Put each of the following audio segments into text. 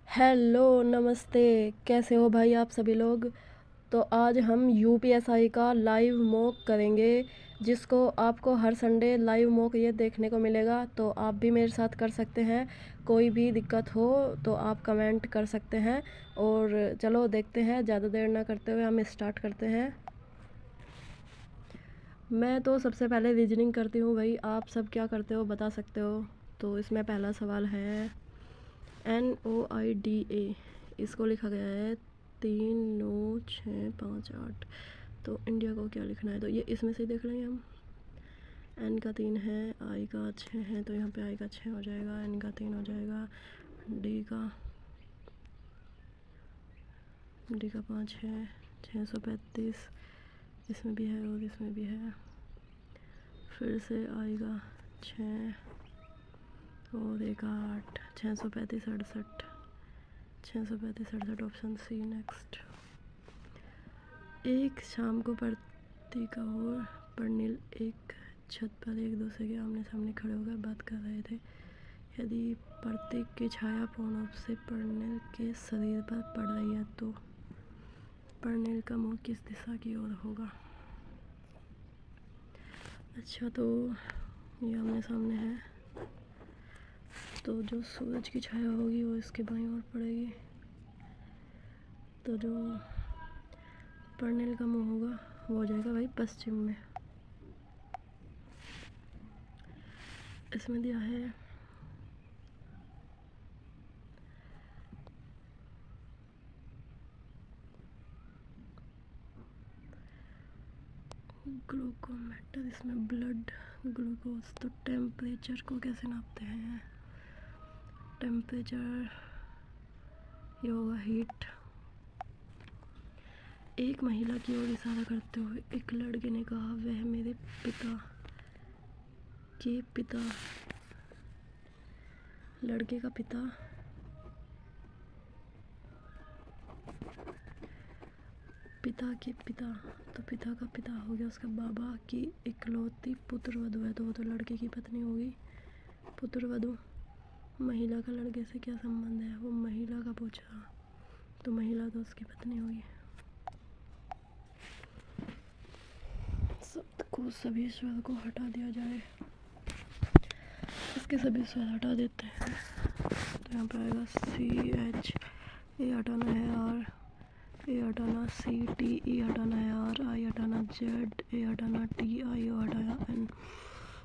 Hello नमस्ते। कैसे हो भाई आप सभी लोग। तो आज हम यूपीएसआई का लाइव मॉक करेंगे, जिसको आपको हर संडे लाइव मॉक ये देखने को मिलेगा। तो आप भी मेरे साथ कर सकते हैं। कोई भी दिक्कत हो तो आप कमेंट कर सकते हैं। और चलो देखते हैं, ज़्यादा देर ना करते हुए हम स्टार्ट करते हैं। मैं तो सबसे पहले रीजनिंग करती हूँ भाई, आप सब क्या करते हो बता सकते हो। तो इसमें पहला सवाल है NOIDA, इसको लिखा गया है 3 9 6 5 8। तो इंडिया को क्या लिखना है, तो ये इसमें से देख लेंगे हम। एन का 3 है, आई का 6 है, तो यहाँ पे आई का 6 हो जाएगा, एन का 3 हो जाएगा, डी का 5 है, 635 इसमें भी है और इसमें भी है। फिर से आई का 6 और एक 8, 635 68, 635 68 ऑप्शन सी नेक्स्ट। एक शाम को प्रतीक और पर्निल एक छत पर एक दूसरे के आमने सामने खड़े होकर बात कर रहे थे। यदि प्रतीक की छाया पूर्ण रूप से पर्निल के शरीर पर पड़ रही है तो पर्निल का मुंह किस दिशा की ओर होगा। अच्छा, तो ये आमने सामने है, तो जो सूरज की छाया होगी वो इसके बाईं ओर पड़ेगी। तो जो पर्निल का मुंह होगा वो हो जाएगा भाई पश्चिम में। इसमें दिया है ग्लूकोमीटर, इसमें ब्लड ग्लूकोज। तो टेम्परेचर को कैसे नापते हैं, टेम्परेचर ये होगा हीट। एक महिला की ओर इशारा करते हुए एक लड़के ने कहा, वह मेरे पिता के पिता। लड़के का पिता पिता के पिता, तो पिता का पिता हो गया उसका बाबा की इकलौती पुत्र वधू है, तो वो तो लड़के की पत्नी होगी पुत्र वधू। महिला का लड़के से क्या संबंध है, वो महिला का पूछा, तो महिला तो उसकी पत्नी होगी। सभी स्वर को हटा दिया जाए, इसके सभी स्वर हटा देते हैं। तो यहाँ पर आएगा CH, ए हटाना है R, ए हटाना C, T E हटाना है R, I हटाना Z, ए हटाना T, I O हटाया N।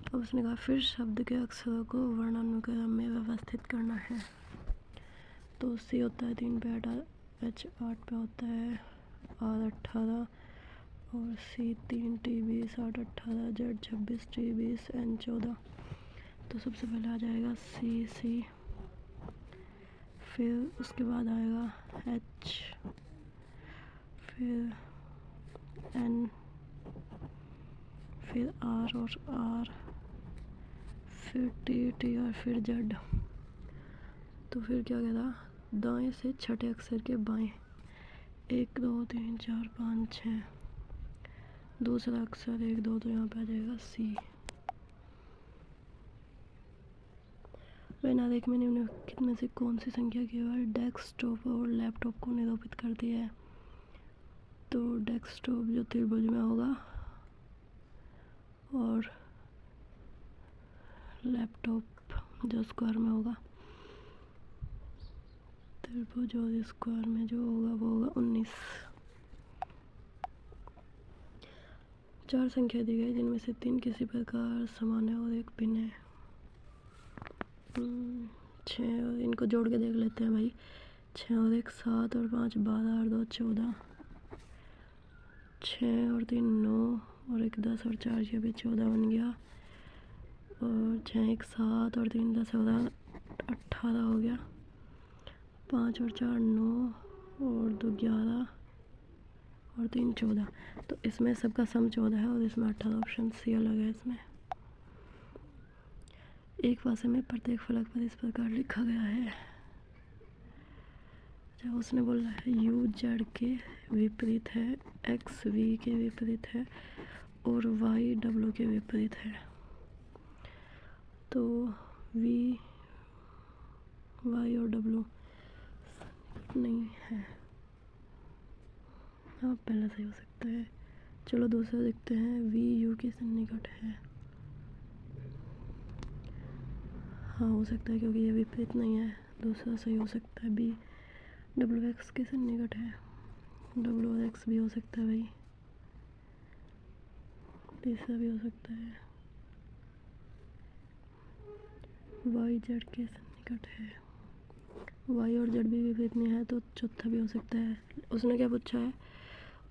अब उसने कहा फिर शब्द के अक्षरों को वर्णानुक्रम में व्यवस्थित करना है। तो C होता है 3 पे, हटा H 8 पे होता है, R 18 और C 3, T 20, 8 18, Z 26, T 20, N 14। तो सबसे पहले आ जाएगा C, फिर उसके बाद आएगा H, फिर N, फिर R और R, फिर T और फिर Z। तो फिर क्या कहता, दाएं से छठे अक्षर के बाएं, 1 2 3 4 5 6, दूसरा अक्षर 1 2, तो यहाँ पे आ जाएगा C। आरेख में निम्नलिखित में से कौन सी संख्या केवल डेस्कटॉप और लैपटॉप को निरूपित करती है। तो डेस्कटॉप जो त्रिभुज में होगा और लैपटॉप जो स्क्वायर में होगा। त्रिभुज और स्क्वायर में जो होगा वो होगा 19। 4 संख्या दी गई जिनमें से 3 किसी प्रकार समान है और एक भिन्न है। 6 और इनको जोड़ के देख लेते हैं भाई। 6 और 1 7 और 5 12 और 2 14, 6 और 3 9 और 1 10 और 4 ये भी 14 बन गया। और 6 1 7 और 3 10 और 18 हो गया। 5 और 4 9 और 2 11 और 3 14। तो इसमें सबका सम 14 है और इसमें 18, ऑप्शन सी अलग है। इसमें एक पासे में प्रत्येक फलक पर इस प्रकार लिखा गया है। जब उसने बोला है U Z के विपरीत है, X V के विपरीत है और Y W के विपरीत है। तो V Y और W नहीं है। हाँ पहला सही हो सकता है। चलो दूसरा देखते हैं, वी यू के सन्निकट है। हाँ हो सकता है क्योंकि ये विपरीत नहीं है। दूसरा सही हो सकता है, बी डब्ल्यू एक्स के सन्निकट है। डब्ल्यू और एक्स भी हो सकता है भाई। तीसरा भी हो सकता है, वाई जेड के सन्निकट है। वाई और जेड भी विपरीत नहीं है तो चौथा भी हो सकता है। उसने क्या पूछा है,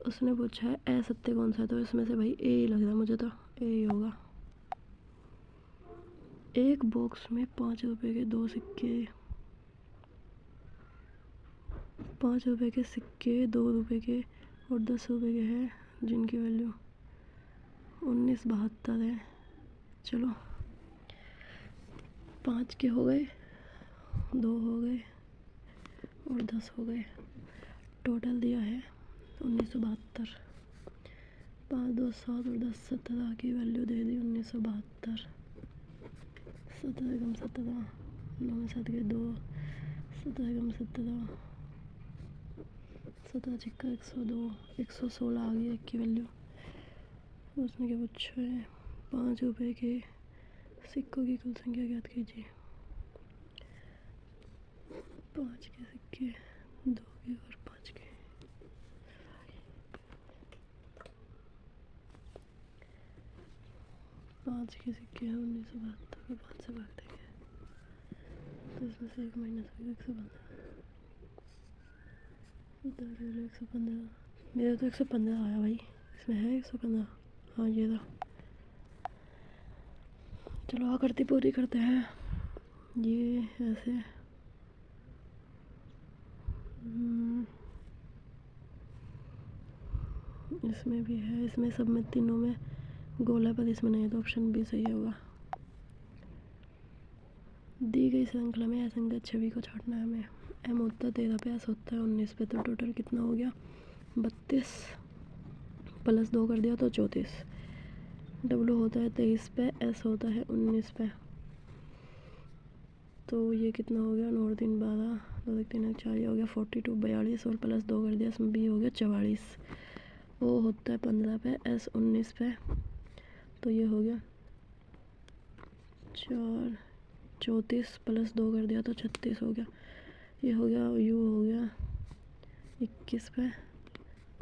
उसने पूछा है असत्य कौन सा है, तो इसमें से भाई ए ही लग रहा है मुझे, तो ए ही होगा। एक बॉक्स में 5 रुपए के 2 सिक्के, 5 रुपए के सिक्के 2 रुपए के और 10 रुपए के हैं, जिनकी वैल्यू 1972 है। चलो 5 के हो गए, 2 हो गए और 10 हो गए। टोटल दिया है 1972। 5 2 7 और 10 17 की वैल्यू दे दी 1972। 17 कम 17, 9 में 7 के 2, 17 कम 17, 17 छिक्का 102, 116 आ गई एक की वैल्यू। उसने क्या पूछा है, 5 रुपए के सिक्कों की कुल संख्या ज्ञात कीजिए। 5 के सिक्के, 2 के और 5 के। पाँच के सिक्के हैं 1972 को 5 से भाग देंगे तो इसमें से 1 माइनस होगा 115। 115, मेरा तो 115 आया भाई। इसमें है 115, हाँ ये था। चलो आकृति पूरी करते हैं। ये ऐसे इसमें भी है, इसमें सब में तीनों में गोला पर इसमें नहीं है तो ऑप्शन बी सही होगा। दी गई श्रृंखला में असंगत छवि को छांटना है हमें। एम होता है 13 पे, एस होता है 19 पे, तो टोटल कितना हो गया 32 प्लस 2 कर दिया तो 34। डब्लू होता है 23 पे, एस होता है 19 पे, तो ये कितना हो गया 9 3 12, 2 3 4, ये हो गया 42 42 और प्लस 2 कर दिया इसमें बी हो गया 44। वो होता है 15 पे, एस 19 पे, तो ये हो गया 34 प्लस 2 कर दिया तो 36 हो गया। ये हो गया यू हो गया 21 पे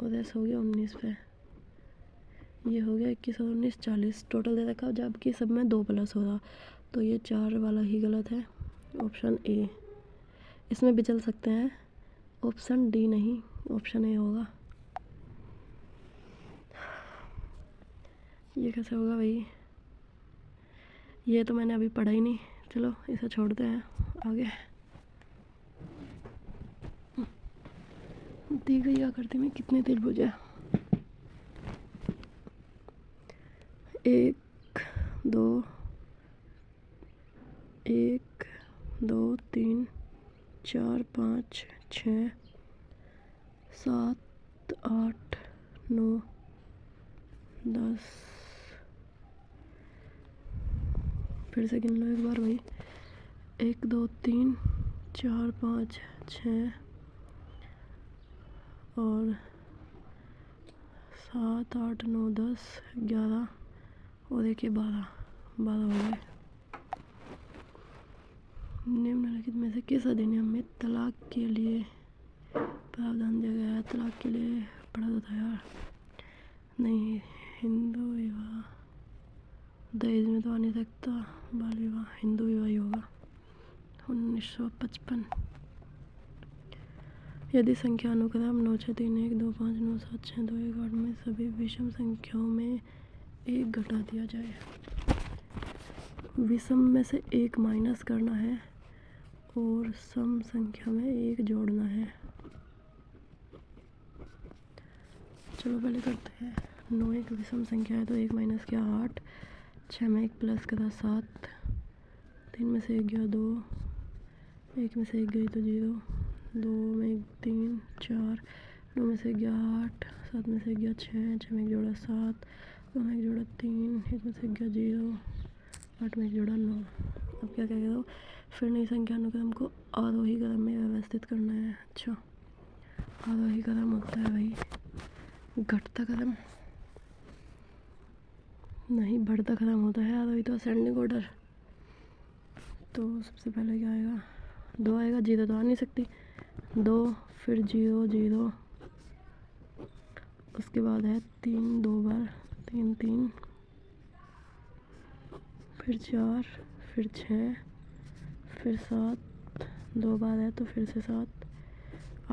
और एस हो गया 19 पे, ये हो गया 21 और 19 40। टोटल दे रखा जबकि सब में 2 प्लस हो रहा, तो ये 4 वाला ही गलत है, ऑप्शन ए। इसमें भी चल सकते हैं, ऑप्शन डी नहीं, ऑप्शन ए होगा। ये कैसे होगा भाई, ये तो मैंने अभी पढ़ा ही नहीं। चलो इसे छोड़ते हैं, आगे। दी गई आकृति में कितने त्रिभुज है, 1 2 1 2 3 4 5 6 7 8 9 10। फिर से गिन लो एक बार भाई, 1 2 3 4 5 6 और 7 8 9 10 11 और 1 12 12 हो गए। निम्नलिखित में से किस अधिनियम में तलाक के लिए प्रावधान दिया गया है। तलाक के लिए पढ़ा तो था यार, नहीं हिंदू विवाह, दहेज में तो आ नहीं सकता, बाल विवाह, हिंदू विवाह ही होगा 1955। यदि संख्या अनुक्रम 9 6 3 1 2 5 9 7 6 2 1 8 में सभी विषम संख्याओं में 1 घटा दिया जाए, विषम में से 1 माइनस करना है और सम संख्या में 1 जोड़ना है। चलो पहले करते हैं। 9 एक विषम संख्या है तो 1 माइनस किया 8, 6 में 1 प्लस करा 7, 3 में से 1 गया 2, 1 में से 1 गई तो 0, 2 में 1 3 4, 9 में से 1 गया 8, 7 में से 1 गया 6, 6 में 1 जोड़ा 7, 2 में 1 जोड़ा 3, 1 में से 1 गया 0, 8 में 1 जोड़ा 9। अब क्या कहेगा, फिर नई संख्या अनुक्रम को आरोही क्रम में व्यवस्थित करना है। अच्छा आधा ही कदम होता है भाई, घटता कदम नहीं, बढ़ता कदम होता है आधा ही तो असेंडिंग ऑर्डर। तो सबसे पहले क्या आएगा, 2 आएगा, जीरो तो आ नहीं सकती, 2 फिर 0 0, उसके बाद है 3 2 बार, 3 3, फिर 4, फिर 6, फिर 7, 2 बार है तो फिर से 7,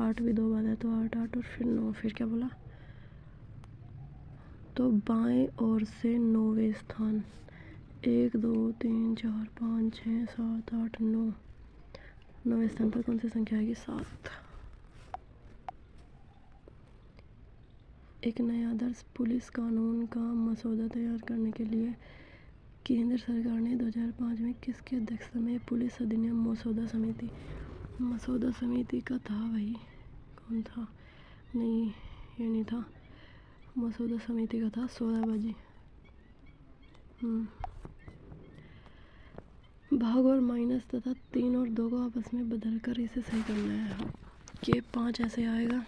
8 भी 2 बार है तो 8 8, और फिर 9, फिर क्या बोला, तो बाएं ओर से 9वें स्थान, 1 2 3 4 5 6 7 8 9, 9वें स्थान पर कौन सी संख्या आएगी, 7। एक नया आदर्श पुलिस कानून का मसौदा तैयार करने के लिए केंद्र सरकार ने 2005 में किसकी अध्यक्षता में पुलिस अधिनियम मसौदा समिति का था भाई, कौन था, नहीं ये नहीं था, मसौदा समिति का था सौदाबाजी। भाग और माइनस तथा 3 और 2 को आपस में बदलकर इसे सही करना है। ये 5 ऐसे आएगा,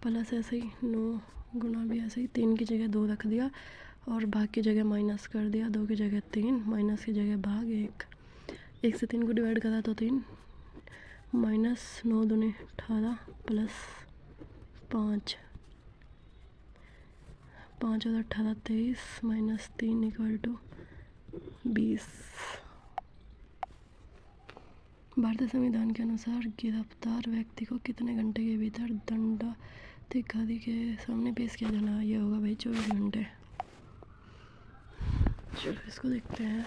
प्लस ऐसे ही 9, गुना भी ऐसे ही, 3 की जगह 2 रख दिया और भाग की जगह माइनस कर दिया, 2 की जगह 3, माइनस की जगह भाग 1, 1 से 3 को डिवाइड करा तो 3, माइनस 9 दूनी 18 प्लस 5, 5 और 18 23, माइनस 3 इक्वल टू 20। भारतीय संविधान के अनुसार गिरफ्तार व्यक्ति को कितने घंटे के भीतर दंडाधिकारी के सामने पेश किया जाना है, ये होगा भाई 24 घंटे। चलो इसको देखते हैं,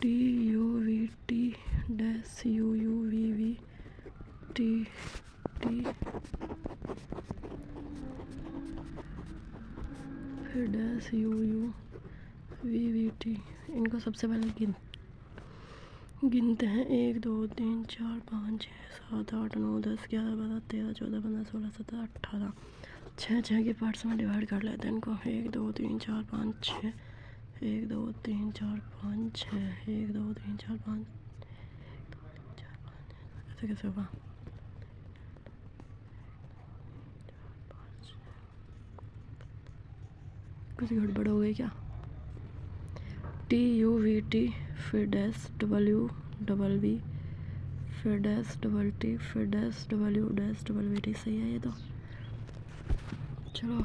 TUVT डैश UUVV TT फिर डैश UUVVT, इनको सबसे पहले गिनते हैं, 1 2 3 4 5 6 7 8 9 10 11 12 13 14 15 16 17 18, 6 के पार्ट्स में डिवाइड कर लेते हैं इनको, 1 2 3 4 5 6, 1 2 3 4 5 6, 1 2 3 4 5, ऐसे कैसे होगा, कुछ गड़बड़ हो गई क्या, TUVT फिर डैश WWV फिर डैश TT फिर डैश W डैश WVT, सही है ये तो। चलो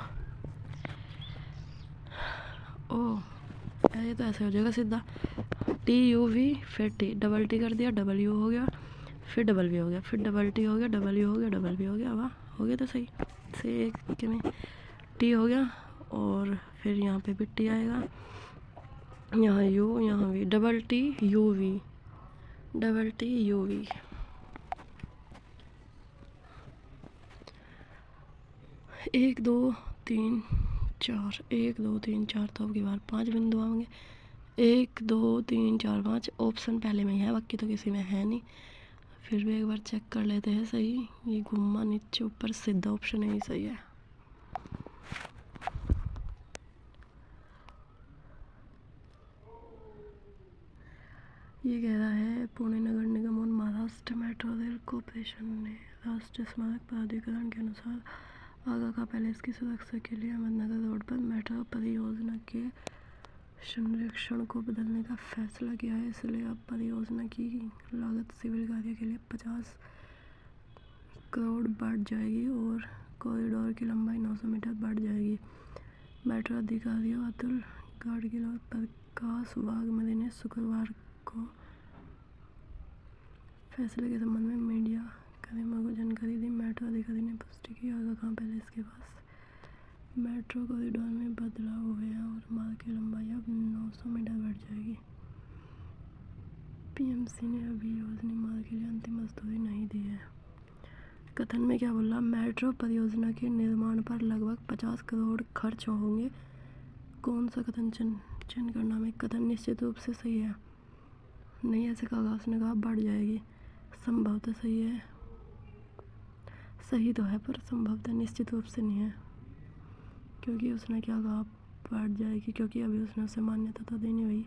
ओ ये तो ऐसे हो जाएगा सीधा, TUV फिर T कर दिया, W हो गया, फिर W हो गया, फिर TT हो गया, W हो गया, W हो गया, वाह हो गया तो सही से, एक में T हो गया और फिर यहाँ पे भी T आएगा, यहाँ U, यहाँ V, TT UV। 1 2 3 4, 1 2 3 4, तो अब की बार 5 बिंदु आएंगे, 1 2 3 4 5, ऑप्शन पहले में है, बाकी तो किसी में है नहीं, फिर भी एक बार चेक कर लेते हैं सही, ये घुमा नीचे ऊपर सीधा ऑप्शन यही सही है। ये कह रहा है पुणे नगर निगम और महाराष्ट्र मेट्रो रेल कॉरपोरेशन ने राष्ट्रीय स्मारक प्राधिकरण के अनुसार आगा का पैलेस की सुरक्षा के लिए अहमदनगर रोड पर मेट्रो परियोजना के संरक्षण को बदलने का फैसला किया है, इसलिए अब परियोजना की लागत सिविल कार्य के लिए 50 करोड़ बढ़ जाएगी और कॉरिडोर की लंबाई 900 मीटर बढ़ जाएगी। मेट्रो अधिकारियों अतुल गाडगिल और प्रकाश वाघमरे ने शुक्रवार को फैसले के संबंध में मीडिया कर्मियों को जानकारी दी। मेट्रो अधिकारी ने पुष्टि की आगा खां पैलेस के पास मेट्रो कॉरिडोर में बदलाव हो गया और मार्ग की लंबाई अब 900 मीटर बढ़ जाएगी। PMC ने अभी योजना मार्ग के लिए अंतिम मंजूरी नहीं दी है। कथन में क्या बोला, मेट्रो परियोजना के निर्माण पर लगभग 50 करोड़ खर्च होंगे। कौन सा कथन चयन करना में, कथन निश्चित रूप से सही है, नहीं ऐसे कहा, उसने कहा बढ़ जाएगी, संभवतः सही है, सही तो है पर संभवतः निश्चित रूप से नहीं है, क्योंकि उसने क्या कहा बढ़ जाएगी, क्योंकि अभी उसने उसे मान्यता तो देनी हुई,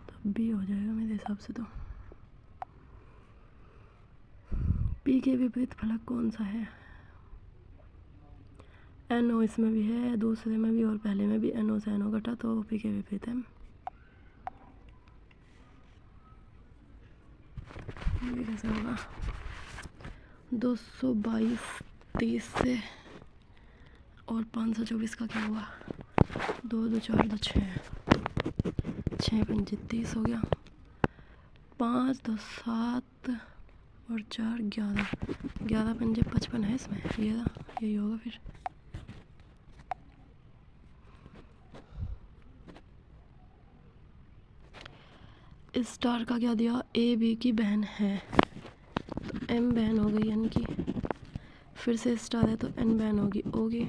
तो B हो जाएगा मेरे हिसाब से। तो P के विपरीत फलक कौन सा है, NO इसमें भी है, दूसरे में भी और पहले में भी NO से NO कटा तो OP के विपरीत है। ये कैसे होगा? 222 30 से और 524 का क्या हुआ? 2 2 4 2 6 6 5 30 हो गया। 5 2 7 और 4 11 11 5 55 है इसमें। ये यही होगा फिर। इस स्टार का क्या दिया? A B की बहन है तो M बहन हो गई N की। फिर से स्टार है तो N बहन होगी O की।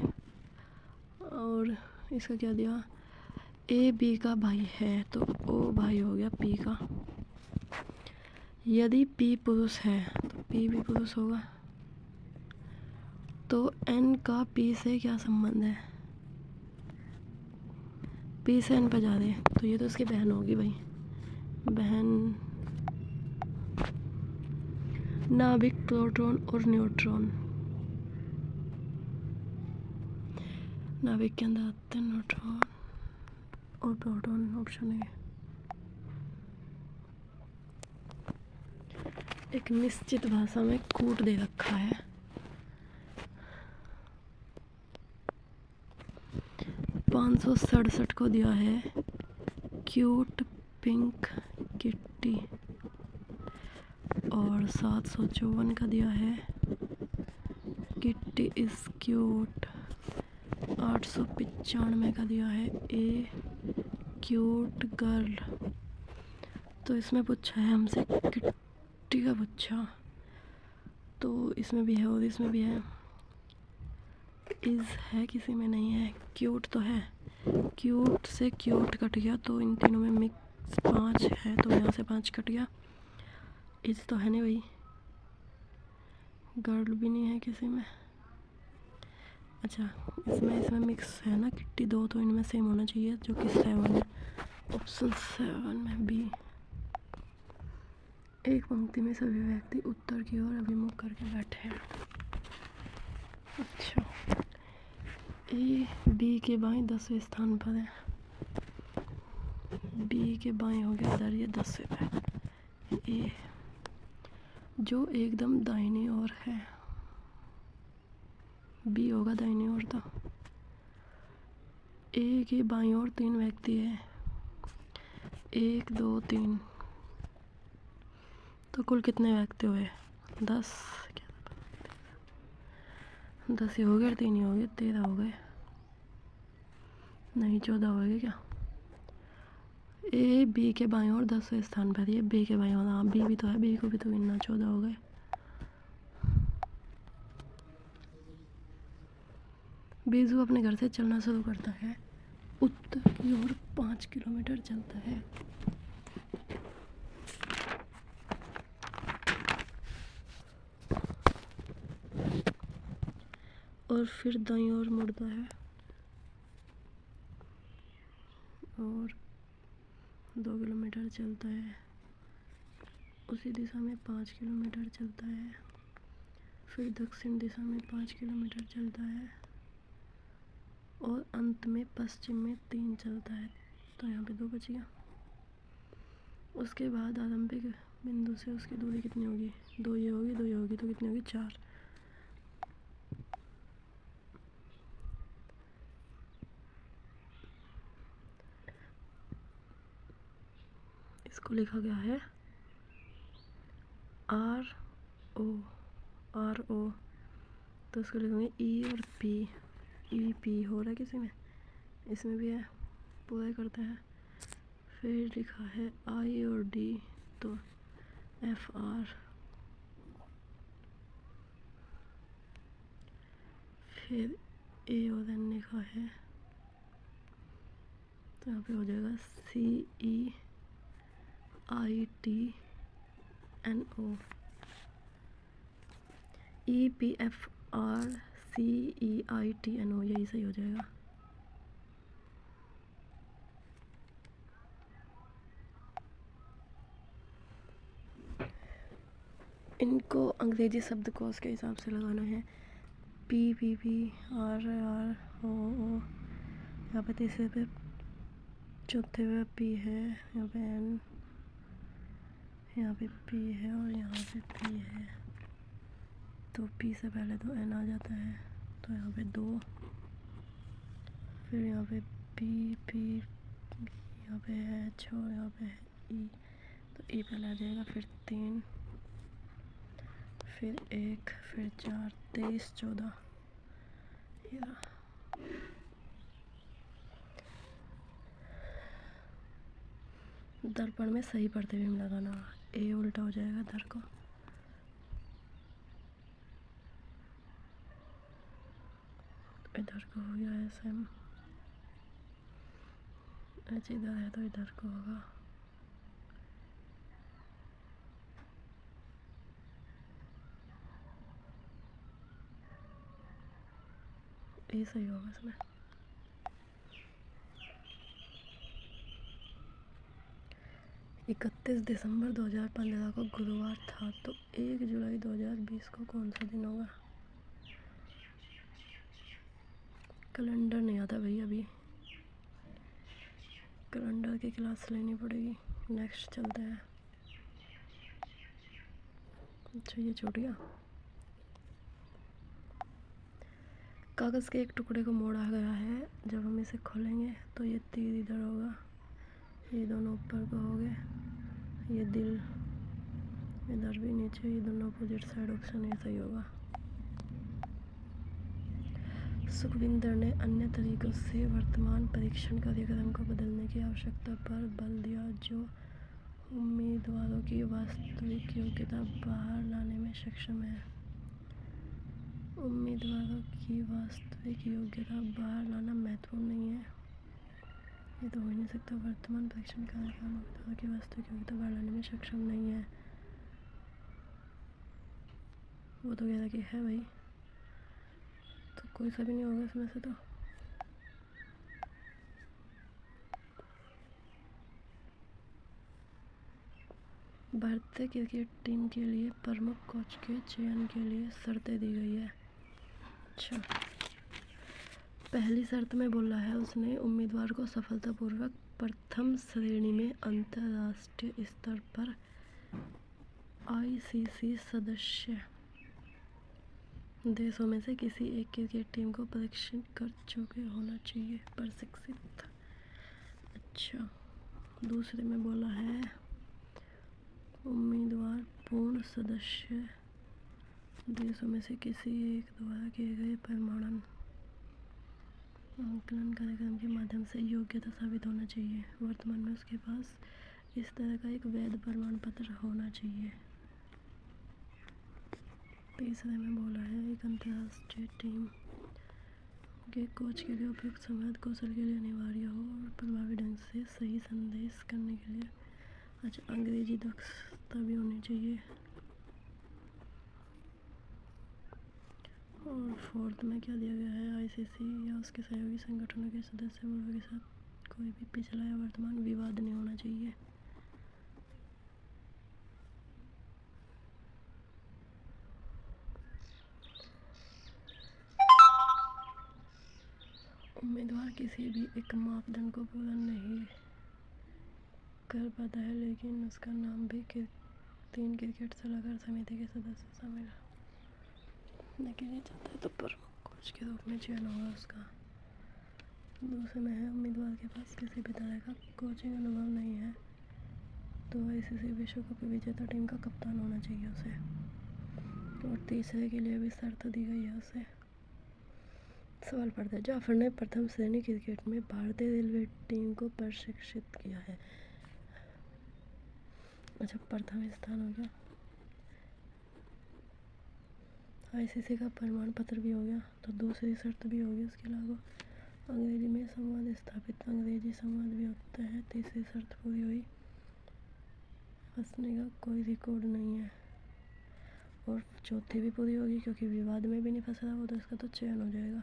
और इसका क्या दिया? A B का भाई है तो O भाई हो गया P का। यदि P पुरुष है तो P भी पुरुष होगा। तो N का P से क्या संबंध है? P से N पर जा रहे हैं तो ये तो उसकी बहन होगी भाई। बहन नाभिक, प्रोटॉन और न्यूट्रॉन। नाभिक के अंदर आते हैं न्यूट्रॉन और प्रोटॉन। Option A. एक निश्चित भाषा में कूट दे रखा है। पाँच 567 को दिया है क्यूट पिंक किट्टी और 754 का दिया है किट्टी इज क्यूट। 895 का दिया है ए क्यूट गर्ल। तो इसमें पूछा है हमसे किट्टी का पूछा, तो इसमें भी है और इसमें भी है। इज़ है, किसी में नहीं है। क्यूट तो है, क्यूट से क्यूट कट गया तो इन तीनों में मिक्स 5 है तो यहाँ से 5 कट गया। इज़ तो है नहीं भाई। गर्ल भी नहीं है किसी में। अच्छा इसमें मिक्स है ना किट्टी 2 तो इनमें सेम होना चाहिए जो कि 7 है। ऑप्शन 7 में बी। एक पंक्ति में सभी व्यक्ति उत्तर की ओर अभिमुख करके बैठे हैं। अच्छा ए बी के बाएं 10वें स्थान पर है। बी के बाएं हो गया इधर, ये 10वें पे। ए जो एकदम दाहिनी ओर है, बी होगा दाहिनी ओर। तो ए के बाईं ओर 3 व्यक्ति है, 1 2 3। तो कुल कितने व्यक्ति हुए? 10। 10 ही हो गए, 3 ही हो गए, 13 हो गए। नहीं 14 हो गए क्या? ए बी के बाईं ओर 10वें स्थान पर, ये बी के बाईं ओर। हाँ बी भी तो है, बी को भी तो गिनना। 14 हो गए। बीजू अपने घर से चलना शुरू करता है, उत्तर की ओर 5 किलोमीटर चलता है। और फिर दाईं ओर मुड़ता है और 2 किलोमीटर चलता है। उसी दिशा में 5 किलोमीटर चलता है। फिर दक्षिण दिशा में 5 किलोमीटर चलता है और अंत में पश्चिम में 3 चलता है। तो यहाँ पे 2 बच गया। उसके बाद आरंभिक बिंदु से उसकी दूरी कितनी होगी? 2 ये होगी, 2 ये होगी, तो कितनी होगी? 4। इसको लिखा गया है RO। तो इसको लिखेंगे ई और पी। ई पी हो रहा है किसी में? इसमें भी है, पूरा करते हैं। फिर लिखा है आई और डी तो FR। फिर ए और एन लिखा है तो यहाँ पे हो जाएगा CEITNO। EPFR CEITNO, यही सही हो जाएगा। इनको अंग्रेजी शब्दकोश के हिसाब से लगाना है। P P P R R O O, यहाँ पे तीसरे पे चौथे पे पी है, यहाँ पे एन, यहाँ पे पी है और यहाँ पे पी है। तो पी से पहले तो एन आ जाता है, तो यहाँ पे 2, फिर यहाँ पे पी पी, यहाँ पे है एच और यहाँ पे है ई, तो ई पहले आ जाएगा, फिर 3, फिर 1, फिर 4, 23, 14। दर्पण में सही प्रतिबिंब लगाना, ए उल्टा हो जाएगा दर को, इधर को हो गया एस एम, एच इधर है तो इधर को होगा, ए सही होगा इसमें। 31 दिसंबर 2015 को गुरुवार था, तो 1 जुलाई 2020 को कौन सा दिन होगा? कैलेंडर नहीं आता भाई, अभी कैलेंडर की क्लास लेनी पड़ेगी। नेक्स्ट चलते हैं। अच्छा ये छूट गया। कागज़ के एक टुकड़े को मोड़ा गया है, जब हम इसे खोलेंगे तो ये तीर इधर होगा, ये दोनों ऊपर को हो गए, ये दिल इधर भी नीचे, ये दोनों अपोजिट साइड, ऑप्शन ये सही होगा। सुखविंदर ने अन्य तरीकों से वर्तमान परीक्षण कार्यक्रम को बदलने की आवश्यकता पर बल दिया, जो उम्मीदवारों की वास्तविक योग्यता बाहर लाने में सक्षम है। उम्मीदवारों की वास्तविक योग्यता बाहर लाना महत्वपूर्ण नहीं है, ये तो हो ही नहीं सकता। वर्तमान परीक्षण कार्यक्रम उम्मीदवारों की वास्तविक योग्यता बाहर लाने में सक्षम नहीं है, वो तो कह रहा कि है भाई, तो कोई सा भी नहीं होगा इसमें से। तो भारतीय क्रिकेट टीम के लिए प्रमुख कोच के चयन के लिए शर्तें दी गई है। अच्छा, पहली शर्त में बोला है उसने उम्मीदवार को सफलतापूर्वक प्रथम श्रेणी में अंतर्राष्ट्रीय स्तर पर आईसीसी सदस्य देशों में से किसी एक क्रिकेट टीम को प्रशिक्षित कर चुके होना चाहिए, प्रशिक्षित। अच्छा, दूसरे में बोला है उम्मीदवार पूर्ण सदस्य देशों में से किसी एक द्वारा किए गए प्रमाणन आंकलन कार्यक्रम के माध्यम से योग्यता साबित होना चाहिए। वर्तमान में उसके पास इस तरह का एक वैध प्रमाण पत्र होना चाहिए। तीसरे में बोला है एक अंतर्राष्ट्रीय टीम के कोच के लिए उपयुक्त संवाद कौशल के लिए अनिवार्य हो और प्रभावी ढंग से सही संदेश करने के लिए अच्छा अंग्रेजी दक्षता भी होनी चाहिए। और फोर्थ में क्या दिया गया है, आईसीसी या उसके सहयोगी संगठनों के सदस्य मुल्कों के साथ कोई भी पिछला या वर्तमान विवाद नहीं होना चाहिए। उम्मीदवार किसी भी एक मापदंड को पूरा नहीं कर पाता है, लेकिन उसका नाम भी 3 क्रिकेट सलाहकार समिति के सदस्य शामिल लेकिन ये चाहता है तो प्रमुख कोच के रूप में चयन होगा उसका। दूसरे में है उम्मीदवार के पास किसी भी तरह का कोचिंग अनुभव नहीं है, तो आईसीसी विश्व कप विजेता टीम का कप्तान होना चाहिए उसे। और तीसरे के लिए भी शर्त दी गई है उसे। सवाल पड़ता है, जाफर ने प्रथम श्रेणी क्रिकेट में भारतीय रेलवे टीम को प्रशिक्षित किया है। अच्छा, प्रथम स्थान हो गया, आईसीसी का प्रमाण पत्र भी हो गया, तो दूसरी शर्त भी होगी उसके लागू। अंग्रेजी में संवाद स्थापित, अंग्रेजी संवाद भी होता है, तीसरी शर्त पूरी हुई। फंसने का कोई रिकॉर्ड नहीं है, और चौथी भी पूरी होगी क्योंकि विवाद में भी नहीं फंस रहा वो, तो इसका तो चयन हो जाएगा।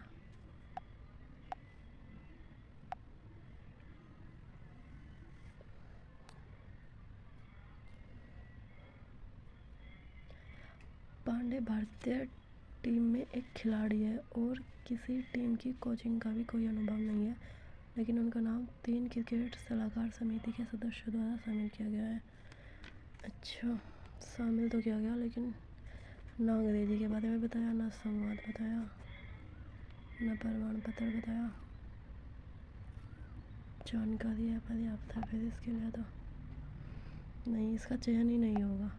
पांडे भारतीय टीम में एक खिलाड़ी है और किसी टीम की कोचिंग का भी कोई अनुभव नहीं है, लेकिन उनका नाम 3 क्रिकेट सलाहकार समिति के सदस्यों द्वारा शामिल किया गया है। अच्छा, शामिल तो किया गया, लेकिन ना अंग्रेजी के बारे में बताया, ना संवाद बताया, ना प्रमाण पत्र बताया। जानकारी है पर्याप्त है फिर इसके लिए तो नहीं, इसका चयन ही नहीं होगा।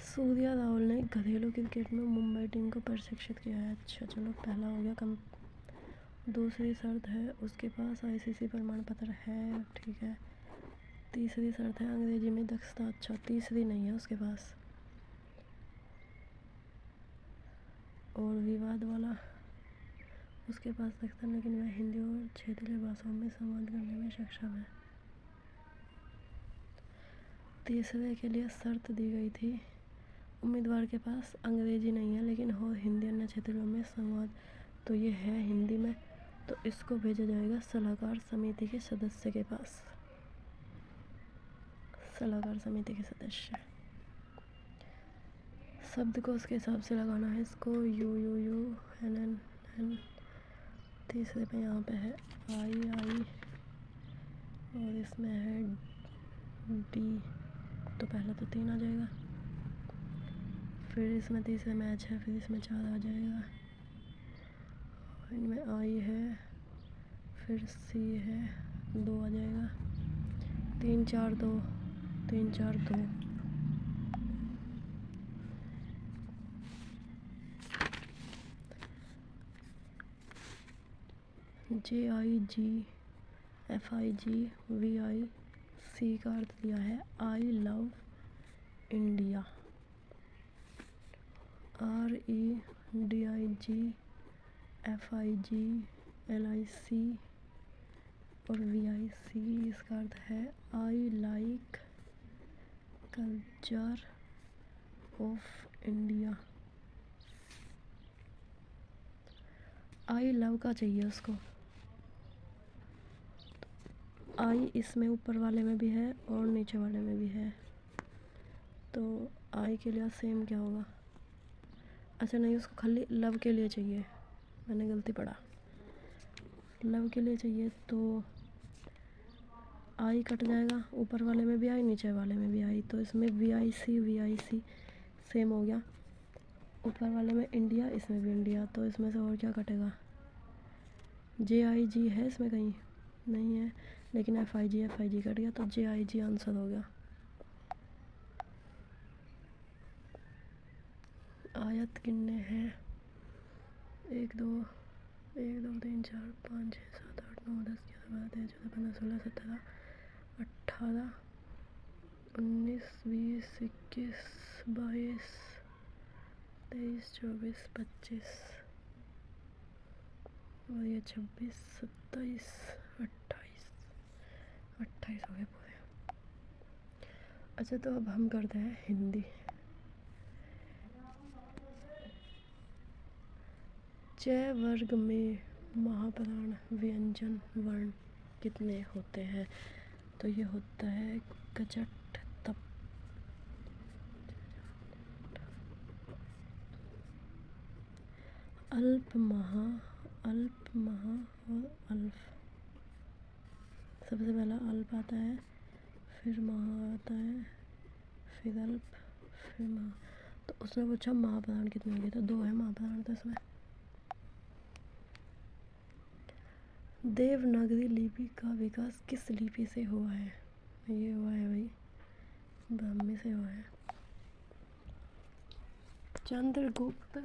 सूर्या राहुल ने घरेलू क्रिकेट में मुंबई टीम को प्रशिक्षित किया है। अच्छा चलो, पहला हो गया कम। दूसरी शर्त है उसके पास आईसीसी प्रमाण पत्र है, ठीक है। तीसरी शर्त है अंग्रेजी में दक्षता। अच्छा, तीसरी नहीं है उसके पास। और विवाद वाला, उसके पास दक्षता लेकिन वह हिंदी और क्षेत्रीय भाषाओं में संवाद करने में सक्षम है। तीसरे के लिए शर्त दी गई थी उम्मीदवार के पास अंग्रेजी नहीं है लेकिन हो हिंदी अन्य क्षेत्रों में संवाद, तो ये है हिंदी में, तो इसको भेजा जाएगा सलाहकार समिति के सदस्य के पास। सलाहकार समिति के सदस्य शब्द को उसके हिसाब से लगाना है इसको। U U U N N N. तीसरे पे यहाँ पे है आई आई और इसमें है डी, तो पहला तो 3 आ जाएगा। फिर इसमें तीसरे मैच है, फिर इसमें 4 आ जाएगा। इनमें आई है, फिर सी है, 2 आ जाएगा। 3 4 2, 3 4 2। JIGFIGVIC का अर्थ दिया है आई लव इंडिया। REDIGFIGLIC और VIC इसका अर्थ है I like culture of India. I love का चाहिए उसको। आई इसमें ऊपर वाले में भी है और नीचे वाले में भी है, तो आई के लिए सेम क्या होगा। अच्छा नहीं, उसको खाली लव के लिए चाहिए, मैंने गलती पढ़ा। लव के लिए चाहिए तो आई कट जाएगा, ऊपर वाले में भी आई नीचे वाले में भी आई, तो इसमें VIC सेम हो गया। ऊपर वाले में इंडिया, इसमें भी इंडिया, तो इसमें से और क्या कटेगा। JIG है इसमें कहीं नहीं है, लेकिन FIG कट गया, तो JIG आंसर हो गया। आयत कितने हैं 1 2 3 4 5 6 7 8 9 10 11 12 13 14 15 16 17 18 19 20 21 22 23 24 25 और ये 26 27 28 हो गए पूरे। अच्छा, तो अब हम करते हैं हिंदी। च वर्ग में महाप्राण व्यंजन वर्ण कितने होते हैं, तो ये होता है कचट तप। अल्प महा और अल्फ। सबसे पहला अल्प आता है, फिर महा आता है, फिर अल्प, फिर महा। तो उसने पूछा महाप्राण कितने होंगे, तो 2 है महाप्राण। तो इसमें देवनागरी लिपि का विकास किस लिपि से हुआ है, ये हुआ है भाई ब्राह्मी से हुआ है। चंद्रगुप्त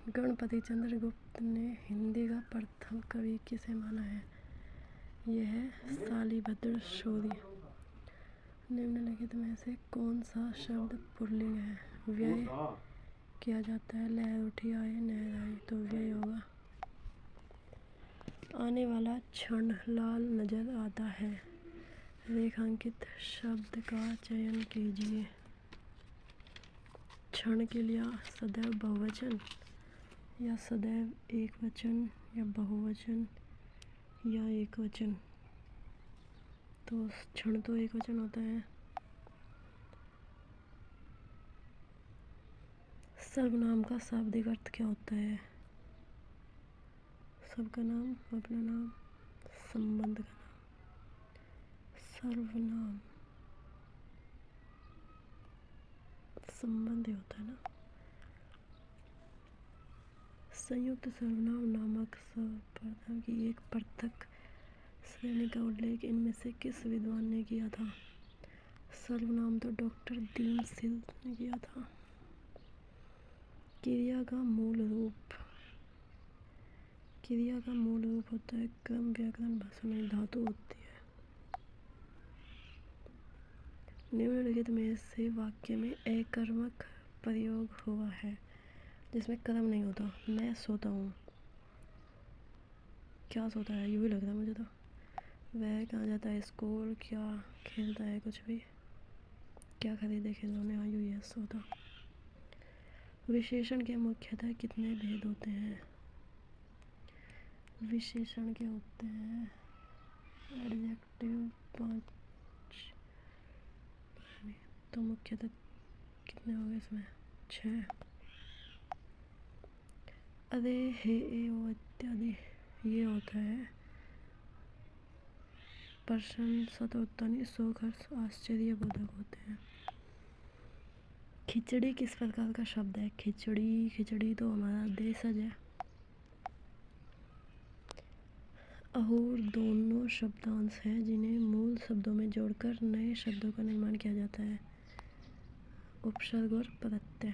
गणपति चंद्रगुप्त ने हिंदी का प्रथम कवि किसे माना है, यह है शालिभद्र शौर्य। निम्नलिखित में से कौन सा शब्द पुल्लिंग है। व्यय किया जाता है, लहर उठी आए नहर आई, तो व्यय होगा। आने वाला क्षण लाल नजर आता है, रेखांकित शब्द का चयन कीजिए। क्षण के लिए सदैव बहुवचन या सदैव एक वचन या बहुवचन या एक वचन? तो क्षण तो एक वचन होता है। सर्वनाम का शाब्दिक अर्थ क्या होता है? सबका नाम, अपना नाम, संबंध का नाम। सर्वनाम संबंध ही होता है ना। संयुक्त सर्वनाम नामक सर्वनाम की एक पृथक श्रेणी का उल्लेख इनमें से किस विद्वान ने किया था? सर्वनाम तो डॉक्टर दीनशील ने किया था। क्रिया का मूल रूप, क्रिया का मूल रूप होता है क्रम, व्याकरण, भाषा में धातु होती है। निम्नलिखित में से वाक्य में अकर्मक प्रयोग हुआ है जिसमें कर्म नहीं होता। मैं सोता हूँ। क्या सोता है? यूँ ही लग रहा है मुझे तो। वह कहाँ जाता है? स्कूल। क्या खेलता है? कुछ भी। क्या खरीदे खिलौने? हाँ, यूँ ही है, सोता। विशेषण के मुख्यतः कितने भेद होते हैं? विशेषण के होते हैं एडजेक्टिव 5, तो मुख्यतः कितने हो गए इसमें? 6। अरे, हे, ए, ओ इत्यादि ये होता है प्रशंसोत्तनी, शोक, हर्ष, आश्चर्यबोधक होते हैं। खिचड़ी किस प्रकार का शब्द है? खिचड़ी, खिचड़ी तो हमारा देशज है। और दोनों शब्दांश हैं जिन्हें मूल शब्दों में जोड़कर नए शब्दों का निर्माण किया जाता है। उपसर्ग और प्रत्यय।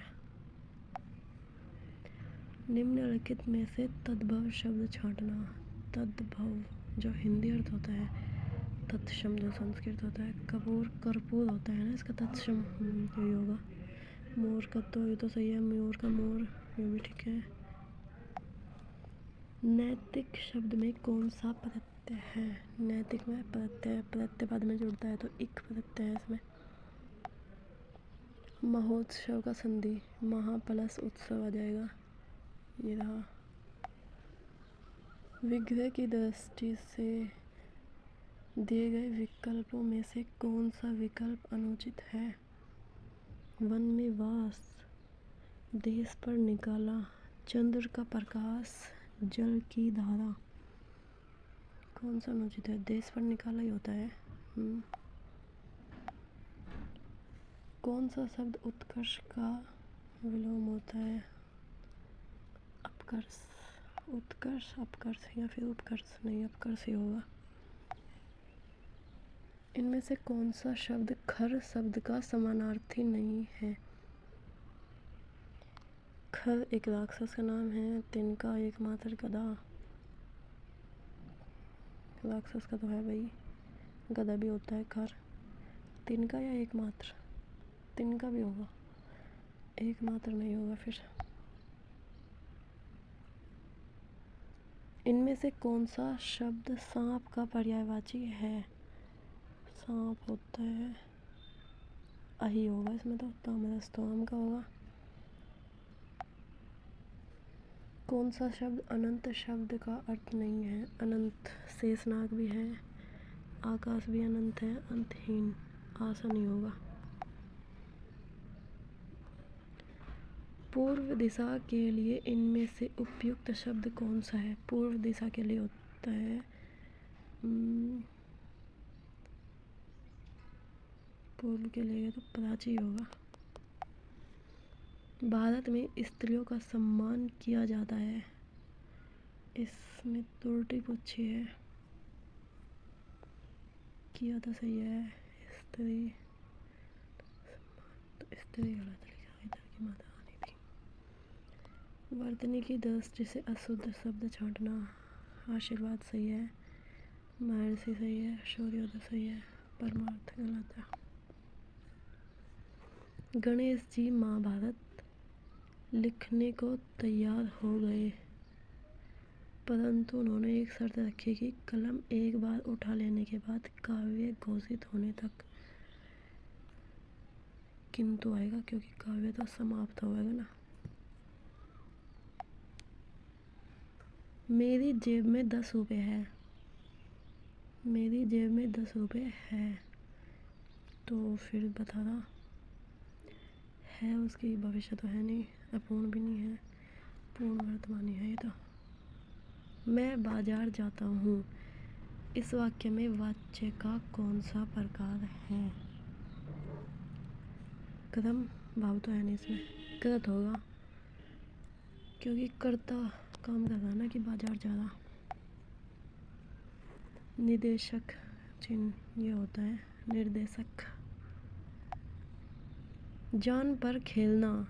निम्नलिखित में से तद्भव शब्द छांटना। तद्भव जो हिंदी अर्थ होता है, तत्सम जो संस्कृत होता है, कपूर कर्पूर होता है ना, इसका तत्सम यही होगा। मोर का तो ये तो सही है, मयूर का मोर, ये भी ठीक है। नैतिक शब्द में कौन सा प्रत्यय है? नैतिक में प्रत्यय पद में जुड़ता है तो इक प्रत्यय है इसमें। महोत्सव का संधि महा प्लस उत्सव आ जाएगा, ये रहा। विग्रह की दृष्टि से दिए गए विकल्पों में से कौन सा विकल्प अनुचित है? वन में वास, देश पर निकाला, चंद्र का प्रकाश, जल की धारा। कौन सा अनुचित है? देश पर निकाला ही होता है। कौन सा शब्द उत्कर्ष का विलोम होता है? अपकर्ष। उत्कर्ष, अपकर्ष या फिर उपकर्ष? नहीं, अपकर्ष ही होगा। इनमें से कौन सा शब्द खर शब्द का समानार्थी नहीं है? खर एक राक्षस का नाम है। तिनका एकमात्र गधा। राक्षस का तो है भाई, गधा भी होता है खर। तिनका या एकमात्र? तिनका भी होगा, एकमात्र नहीं होगा फिर। इनमें से कौन सा शब्द सांप का पर्यायवाची है? सांप होता है अही होगा इसमें तो, तामरस तो आम का होगा। कौन सा शब्द अनंत शब्द का अर्थ नहीं है? अनंत शेषनाग भी है, आकाश भी अनंत है, अंतहीन आशा नहीं होगा। पूर्व दिशा के लिए इनमें से उपयुक्त शब्द कौन सा है? पूर्व दिशा के लिए होता है पूर्व के लिए तो प्राची होगा। भारत में स्त्रियों का सम्मान किया जाता है, इसमें तो उल्टी पूछी है। किया तो सही है। स्त्री तो स्त्री गलत लिखा, इधर की माता आनी थी। वर्तनी की दृष्टि से अशुद्ध शब्द छांटना। आशीर्वाद सही है, महर्षि सही है, सूर्योदय सही है, परमार्थ गलत है। गणेश जी महाभारत लिखने को तैयार हो गए, परंतु उन्होंने एक शर्त रखी कि कलम एक बार उठा लेने के बाद काव्य घोषित होने तक किंतु आएगा, क्योंकि काव्य तो समाप्त होगा ना। मेरी जेब में 10 रुपये है, मेरी जेब में 10 रुपये है, तो फिर बताना है उसकी भविष्य तो है नहीं, अपूर्ण भी नहीं है, पूर्ण वर्तमानी है ये तो। मैं बाजार जाता हूँ, इस वाक्य में वाच्य का कौन सा प्रकार है? कर्म भाव तो है नहीं इसमें, कृत होगा, क्योंकि कर्ता काम कर रहा ना कि बाजार जा रहा। निदेशक चिन्ह ये होता है निर्देशक। जान पर खेलना,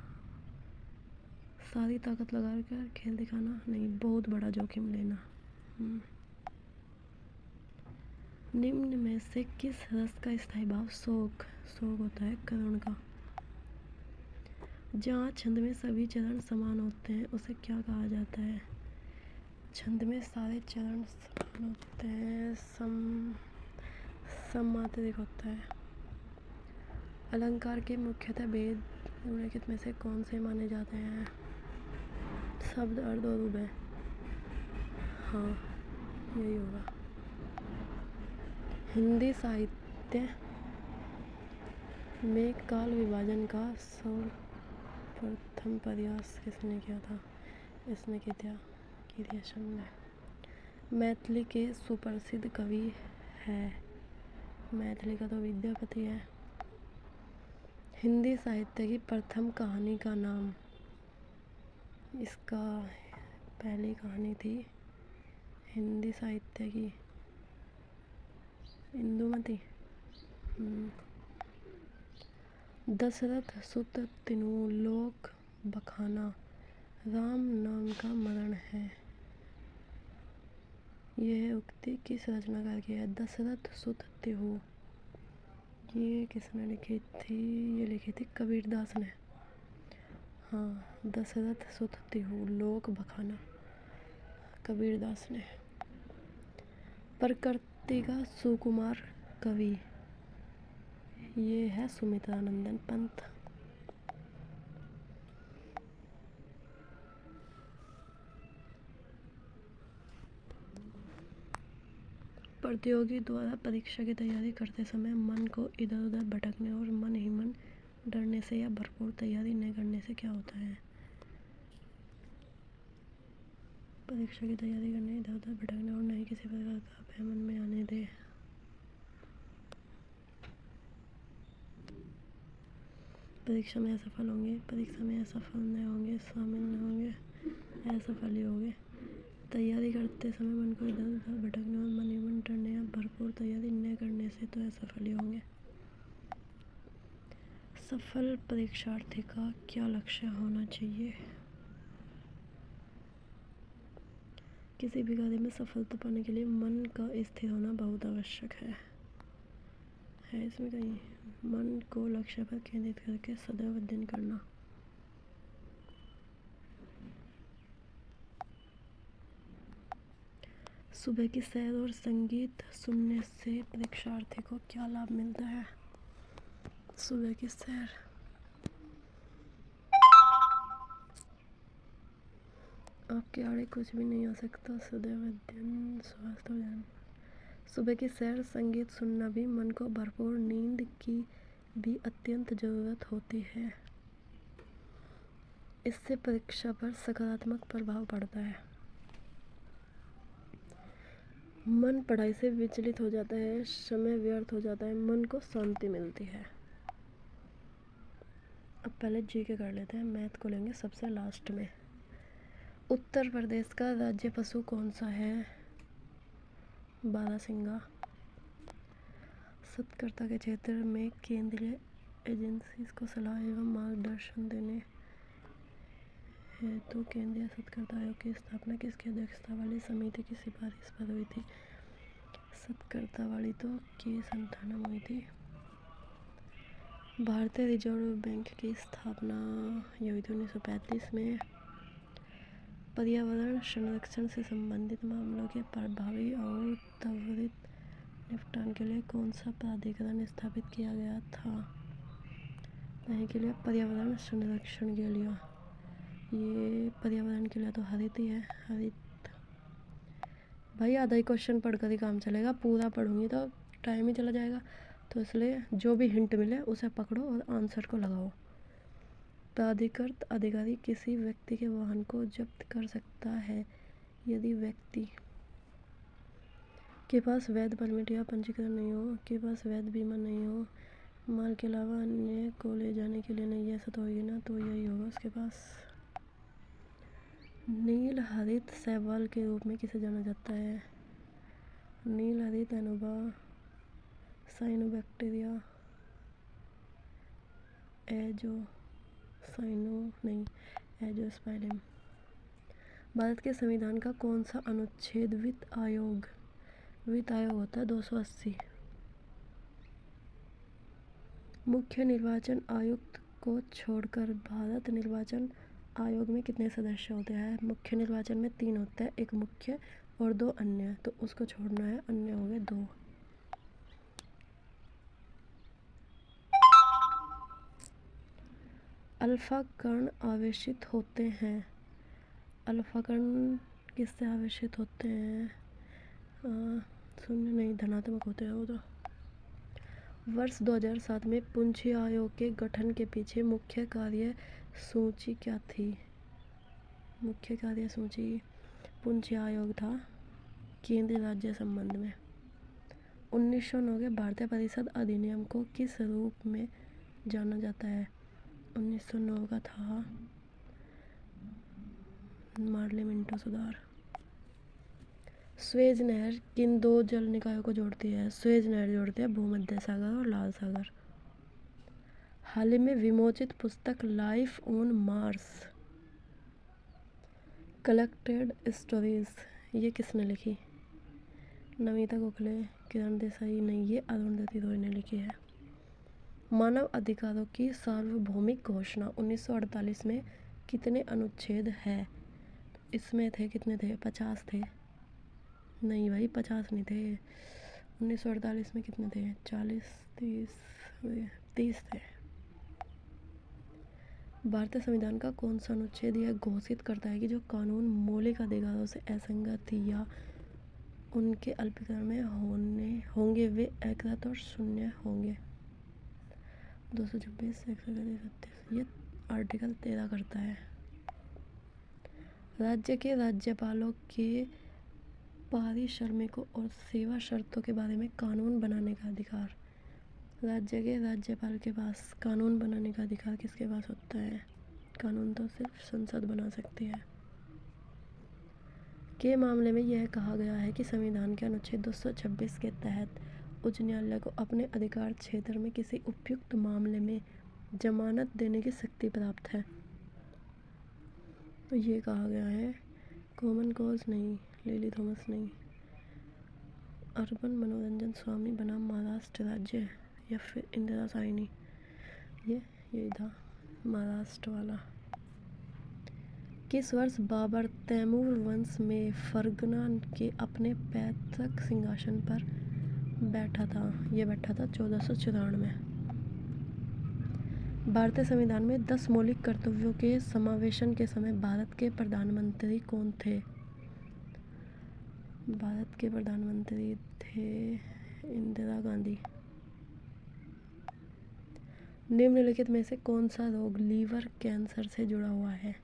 सारी ताकत लगा कर खेल दिखाना नहीं, बहुत बड़ा जोखिम लेना। निम्न में से किस रस का स्थायी भाव शोक, शोक होता है करुण का। जहाँ छंद में सभी चरण समान होते हैं उसे क्या कहा जाता है? छंद में सारे चरण समान होते हैं, सममात्रिक होता है। अलंकार के मुख्यतः भेद निम्नलिखित में से कौन से माने जाते हैं? शब्द, अर्थ और उभय। हाँ, यही होगा। हिंदी साहित्य में काल विभाजन का सर्वप्रथम प्रयास किसने किया था? इसने किया ने। मैथिली के सुप्रसिद्ध कवि है, मैथिली का तो विद्यापति है। हिंदी साहित्य की प्रथम कहानी का नाम, इसका पहली कहानी थी हिंदी साहित्य की इंदुमती। दशरथ सुत तीनों लोक बखाना, राम नाम का मरण है। यह उक्ति किस रचनाकार की है? दशरथ सुत तिहु। ये किसने लिखी थी? ये लिखी थी कबीरदास ने। हाँ, दशरथ सुत तिहु लोक बखाना, कबीरदास ने। प्रकृति का सुकुमार कवि, ये है सुमित्रानंदन पंत। प्रतियोगी द्वारा परीक्षा की तैयारी करते समय मन को इधर उधर भटकने और मन ही मन डरने से या भरपूर तैयारी न करने से क्या होता है? परीक्षा की तैयारी करने, इधर उधर भटकने और नहीं किसी प्रकार का भय मन में आने दे। परीक्षा में असफल होंगे, परीक्षा में असफल न होंगे, शामिल न होंगे, असफल ही होंगे। तैयारी करते समय मन को इधर उधर भटकने और मन ही मन डरने या भरपूर तैयारी न करने से तो असफल ही होंगे। सफल परीक्षार्थी का क्या लक्ष्य होना चाहिए? किसी भी कार्य में सफलता पाने के लिए मन का स्थिर होना बहुत आवश्यक है इसमें कहीं। मन को लक्ष्य पर केंद्रित करके सदैव अध्ययन करना। सुबह की सैर और संगीत सुनने से परीक्षार्थी को क्या लाभ मिलता है? सुबह की सैर, आपके आड़े कुछ भी नहीं आ सकता। सदैव अध्ययन, स्वास्थ्य ज्ञान। सुबह की सैर, संगीत सुनना भी, मन को भरपूर नींद की भी अत्यंत जरूरत होती है। इससे परीक्षा पर सकारात्मक प्रभाव पड़ता है। मन पढ़ाई से विचलित हो जाता है, समय व्यर्थ हो जाता है, मन को शांति मिलती है। अब पहले जीके कर लेते हैं, मैथ को लेंगे सबसे लास्ट में। उत्तर प्रदेश का राज्य पशु कौन सा है? बारहसिंगा। सतर्कता के क्षेत्र में केंद्रीय एजेंसी को सलाह एवं मार्गदर्शन देने हेतु केंद्रीय सतर्कता आयोग की स्थापना किसकी अध्यक्षता वाली समिति की सिफारिश पर हुई थी? सतर्कता वाली तो के संथानम हुई थी। भारतीय रिजर्व बैंक की स्थापना हुई थी 1935 में। पर्यावरण संरक्षण से संबंधित मामलों के प्रभावी और त्वरित निपटान के लिए कौन सा प्राधिकरण स्थापित किया गया था? नहीं के लिए पर्यावरण संरक्षण के लिए, ये पर्यावरण के लिए तो हरित ही है, हरित। भाई आधा ही क्वेश्चन पढ़कर ही काम चलेगा, पूरा पढ़ूंगी तो टाइम ही चला जाएगा, तो इसलिए जो भी हिंट मिले उसे पकड़ो और आंसर को लगाओ। प्राधिकृत अधिकारी किसी व्यक्ति के वाहन को जब्त कर सकता है यदि व्यक्ति के पास वैध परमिट या पंजीकरण नहीं हो, के पास वैध बीमा नहीं हो, माल के अलावा अन्य को ले जाने के लिए नहीं, ऐसा तो होगी ना, तो यही होगा उसके पास। नील हरित शैवाल के रूप में किसे जाना जाता है? नील हरित एनोबा, साइनोबैक्टीरिया, एजोस्पाइलम। भारत के संविधान का कौन सा अनुच्छेद वित्त आयोग होता है 280। मुख्य निर्वाचन आयुक्त को छोड़कर भारत निर्वाचन आयोग में कितने सदस्य होते हैं? मुख्य निर्वाचन में 3 होते हैं, एक मुख्य और 2 अन्य, तो उसको छोड़ना है, अन्य हो गए 2। अल्फा कण आवेशित होते हैं। अल्फा कण किससे आवेशित होते हैं? शून्य नहीं, धनात्मक होते हैं वो तो। वर्ष 2007 में पूंछी आयोग के गठन के पीछे मुख्य कार्य सूची क्या थी? मुख्य कार्य सूची पूंछी आयोग था केंद्र राज्य संबंध में। 1909 के भारतीय परिषद अधिनियम को किस रूप में जाना जाता है? 1909 का था मार्ले मिंटो सुधार। स्वेज नहर किन 2 जल निकायों को जोड़ती है? स्वेज नहर जोड़ती है भूमध्य सागर और लाल सागर। हाल ही में विमोचित पुस्तक life on Mars collected stories, ये किसने लिखी? नमिता गोखले, किरण देसाई नहीं, ये अरुंधति रॉय ने लिखी है। मानव अधिकारों की सार्वभौमिक घोषणा 1948 में कितने अनुच्छेद है? इसमें थे कितने थे? 50 थे। नहीं भाई 50 नहीं थे, 1948 में कितने थे? 40, 30 थे। भारतीय संविधान का कौन सा अनुच्छेद यह घोषित करता है कि जो कानून मौलिक अधिकारों से असंगत या उनके अल्पीकरण में होंगे वे अकृत और शून्य होंगे? 226, 131, ये आर्टिकल 13 करता है। राज्य के राज्यपालों के पारिश्रमिकों और सेवा शर्तों के बारे में कानून बनाने का अधिकार। राज्य के राज्यपाल के पास कानून बनाने का अधिकार किसके पास होता है? कानून तो सिर्फ संसद बना सकती है। के मामले में यह कहा गया है कि संविधान के अनुच्छेद 226 के तहत उच्च न्यायालय को अपने अधिकार क्षेत्र में किसी उपयुक्त मामले में जमानत देने की शक्ति प्राप्त है। तो ये कहा गया है कॉमन कॉज नहीं, लिली थॉमस नहीं। अर्बन मनोरंजन स्वामी बनाम महाराष्ट्र राज्य या फिर इंदिरा साइनी, यही था महाराष्ट्र वाला। किस वर्ष बाबर तैमूर वंश में फरगना के अपने पैतृक सिंहासन पर बैठा था? ये बैठा था 1494 में। भारतीय संविधान में 10 मौलिक कर्तव्यों के समावेशन के समय भारत के प्रधानमंत्री कौन थे? भारत के प्रधानमंत्री थे इंदिरा गांधी। निम्नलिखित में से कौन सा रोग लीवर कैंसर से जुड़ा हुआ है?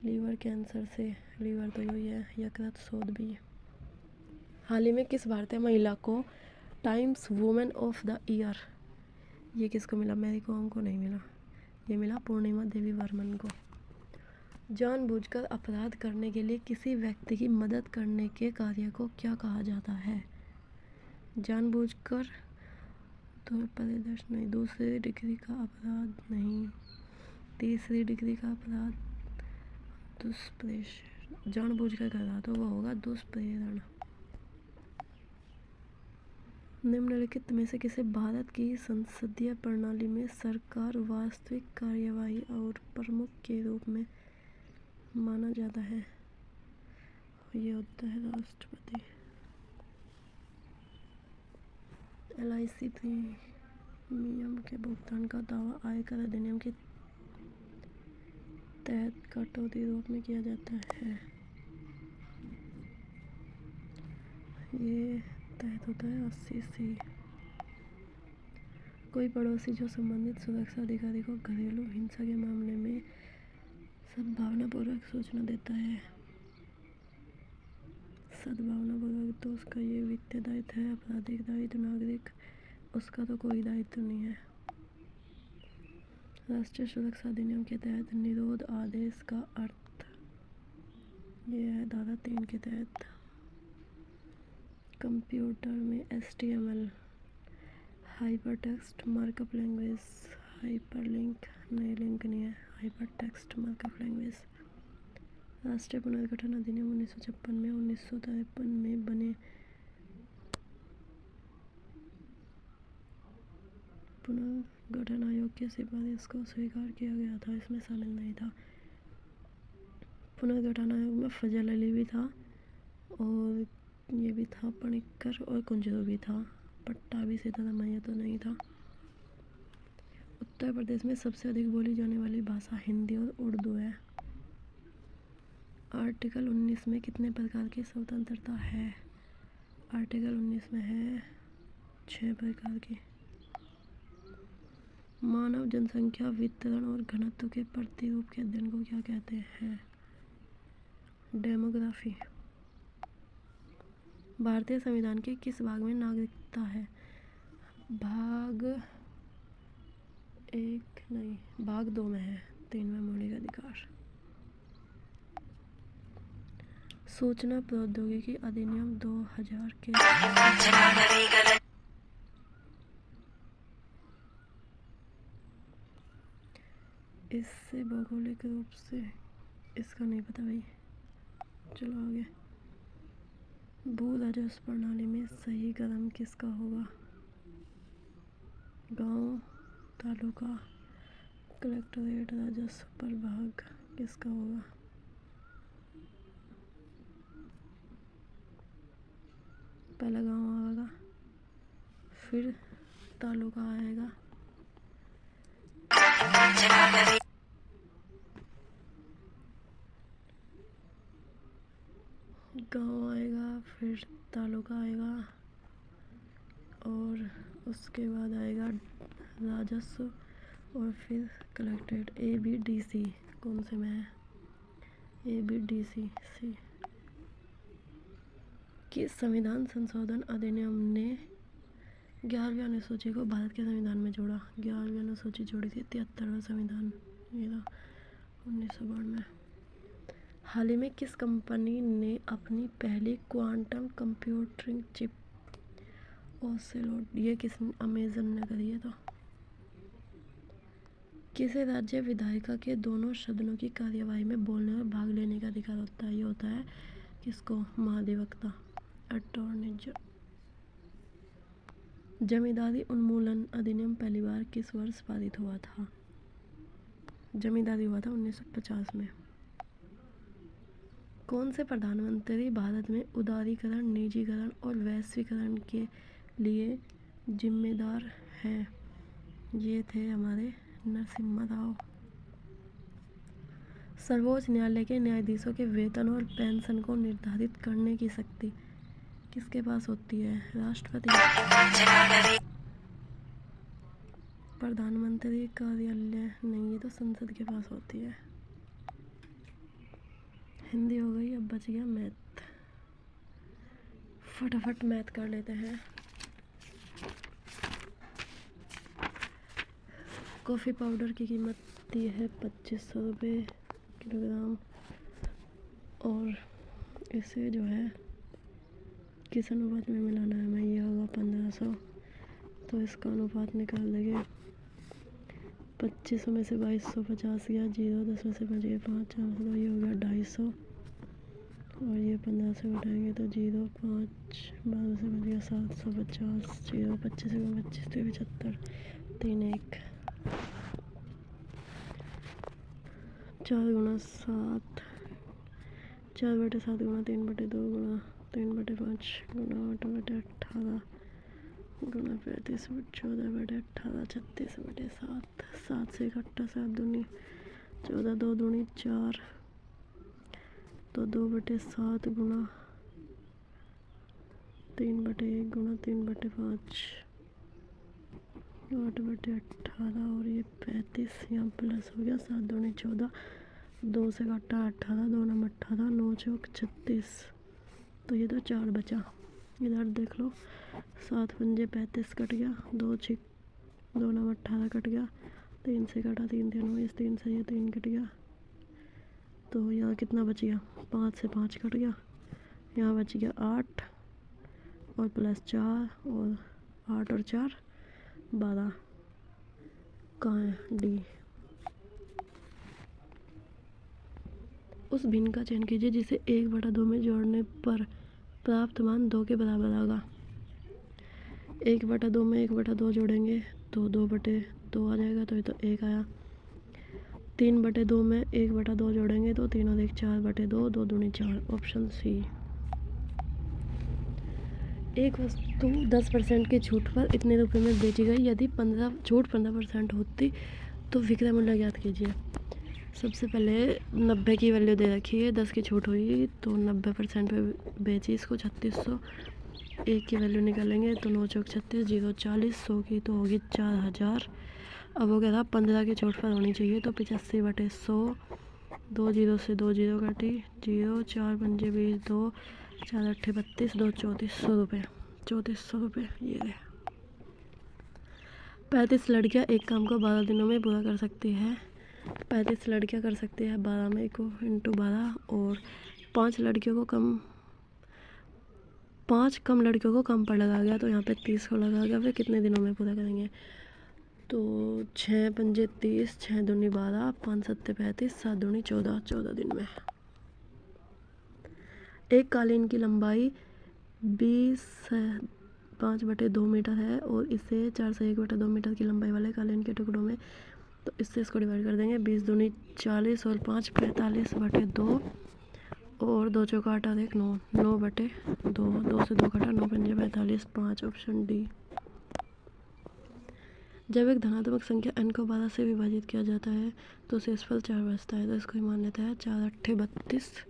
लीवर कैंसर से, लीवर तो यही है, यकृत शोध भी। हाल ही में किस भारतीय महिला को times women of the year, ये किसको मिला? मैरी कॉम को नहीं मिला, ये मिला पूर्णिमा देवी वर्मन को। जानबूझकर अपराध करने के लिए किसी व्यक्ति की मदद करने के कार्य को क्या कहा जाता है? जानबूझकर तो परिदर्श नहीं, दूसरी डिग्री का अपराध नहीं, तीसरी डिग्री का अपराध दुष्प्रेरण, जानबूझकर कर रहा तो वह होगा दुष्प्रेरण। निम्नलिखित में से किसे भारत की संसदीय प्रणाली में सरकार वास्तविक कार्यवाही और प्रमुख के रूप में माना जाता है? ये होता है राष्ट्रपति। LIC थी नियम के भुगतान का दावा आयकर अधिनियम के तहत कटौती रूप में किया जाता है। ये तहत होता है 80C। कोई पड़ोसी जो संबंधित सुरक्षा अधिकारी को घरेलू हिंसा के मामले में सद्भावनापूर्वक सूचना देता है, सद्भावनापूर्वक, तो उसका ये वित्तीय दायित्व है। आपराधिक दायित्व, नागरिक, उसका तो कोई दायित्व नहीं है। राष्ट्रीय सुरक्षा अधिनियम के तहत निरोध आदेश का अर्थ ये है धारा 3 के तहत। कंप्यूटर में HTML hypertext markup language, hyperlink नहीं, लिंक नहीं है, हाइपरटेक्स्ट मार्कअप लैंग्वेज। राष्ट्रीय पुनर्गठन अधिनियम 1956 में 1953 में बने पुनर्गठन आयोग की सिफारिश को स्वीकार किया गया था, इसमें शामिल नहीं था। पुनर्गठन आयोग में फजल अली भी था और ये भी था पणिक्कर और कुंजरू भी था, पट्टाभी सिद्धारमैया तो नहीं था। उत्तर प्रदेश में सबसे अधिक बोली जाने वाली भाषा हिंदी और उर्दू है। आर्टिकल 19 में कितने प्रकार की स्वतंत्रता है? आर्टिकल 19 में है 6 प्रकार की। मानव जनसंख्या वितरण और घनत्व के प्रतिरूप के अध्ययन को क्या कहते हैं? डेमोग्राफी। भारतीय संविधान के किस भाग में नागरिकता है? भाग 1 नहीं, भाग 2 में है, 3 में मौलिक अधिकार। सूचना प्रौद्योगिकी अधिनियम 2000 के इससे भौगोलिक रूप से इसका नहीं पता भाई, चलो आगे। भू राजस्व प्रणाली में सही कदम किसका होगा? गांव, तालुका, कलेक्टरेट, राजस्व प्रभाग किसका होगा? पहला गांव आएगा, फिर तालुका आएगा, गांव आएगा, फिर तालुका आएगा और उसके बाद आएगा राजस्व और फिर कलेक्ट्रेट। ABDC कौन से में है? ABDC सी। किस संविधान संशोधन अधिनियम ने 11वीं अनुसूची को भारत के संविधान में जोड़ा? 11वीं अनुसूची जोड़ी थी 73वां संविधान, ये था 1992 में। हाल ही में किस कंपनी ने अपनी पहली क्वांटम कंप्यूटिंग चिप ओसेलोट, ये किसने? अमेजन ने करी है। तो किसी राज्य विधायिका के दोनों सदनों की कार्यवाही में बोलने और भाग लेने का अधिकार होता है? ये होता है किसको? महाधिवक्ता, अटॉर्नी। जमींदारी उन्मूलन अधिनियम पहली बार किस वर्ष पारित हुआ था? जमींदारी हुआ था 1950 में। कौन से प्रधानमंत्री भारत में उदारीकरण, निजीकरण और वैश्वीकरण के लिए जिम्मेदार हैं? ये थे हमारे नरसिम्हा राव। सर्वोच्च न्यायालय के न्यायाधीशों के वेतन और पेंशन को निर्धारित करने की शक्ति किसके पास होती है? राष्ट्रपति। प्रधानमंत्री कार्यालय नहीं, ये तो संसद के पास होती है। हिंदी हो गई, अब बच गया मैथ। फटाफट मैथ कर लेते हैं। कॉफ़ी पाउडर की कीमत ये है 2500 रुपये किलोग्राम और इसे जो है किस अनुपात में मिलाना है? मैं ये होगा 1500, तो इसका अनुपात निकाल देंगे। 2500 में से 2250 गया, 0, 10 में से बच गए 5, 4, तो ये हो गया 250 और ये 15 से घटाएंगे तो 0, 5, 12 से बच गया 750, 0, 25 से 25 तो 75, 3, 1, 4 गुना 7, 4/7 गुना 3/2 गुना 3/5 गुना 8/18 गुना 35/14/18 36/7 7 से 7 दूनी 14 2 दूनी 4 तो 2/7 गुना 3/1 गुना 3/5 8/18 और ये 35 यहाँ प्लस हो गया 7 दूनी 14 2 से काटा 18 2 नम 18 9 चौक 36 तो ये तो 4 बचा। इधर देख लो 7 पंजे 35 कट गया 2 6 2 नम 18 कट गया 3 से काटा 3 3 19 3 से ये 3 कट गया तो यहाँ कितना बच गया 5 से 5 कट गया यहाँ बच गया 8 और प्लस 4 और 8 और 4 12 कहाँ है डी। उस भिन्न का चयन कीजिए जिसे 1/2 में जोड़ने पर प्राप्त मान 2 के बराबर आएगा। 1/2 में 1/2 जोड़ेंगे तो 2/2 आ जाएगा तो ये तो 1 आया। 3/2 में 1/2 जोड़ेंगे तो 3 और 1 4/2 2 दूनी 4 ऑप्शन सी। एक वस्तु 10% की छूट पर इतने रुपए में बेची गई, यदि 15% होती तो विक्रय मूल्य ज्ञात कीजिए। सबसे पहले 90 की वैल्यू दे रखी है, 10 की छूट हुई तो 90% पे बेची इसको 3600। 1 की वैल्यू निकालेंगे तो 9 चौक 36 0 40 100 की तो होगी 4000। अब वो कह रहा 15 की छूट पर होनी चाहिए तो 85/100 2 0 से 2 0 कटी 0 4 पंजे 20 2 4 8 32 2 3400 रुपये 3400 रुपये ये रहे। 35 लड़कियां एक काम को 12 दिनों में पूरा कर सकती है। 35 लड़कियां कर सकती है 12 में को इंटू 12 और 5 कम लड़कियों को कम पर लगा गया तो यहाँ पे 30 को लगा गया। फिर कितने दिनों में पूरा करेंगे तो 6 पंजे 30 6 दूनी 12 5 7 35 7 दूनी 14 14 दिन में। एक कालीन की लंबाई 5/2 मीटर है और इसे 4 से 1/2 मीटर की लंबाई वाले कालीन के टुकड़ों में तो इससे इसको डिवाइड कर देंगे 20 दूनी 40 और 5 45/2 और 2 चौका 8 और 1 9 9/2 2 से 2 काटा 9 पंजे 45 5 ऑप्शन डी। जब एक धनात्मक संख्या n को 12 से विभाजित किया जाता है तो शेषफल 4 बचता है तो इसको मान्यता है 4 8 32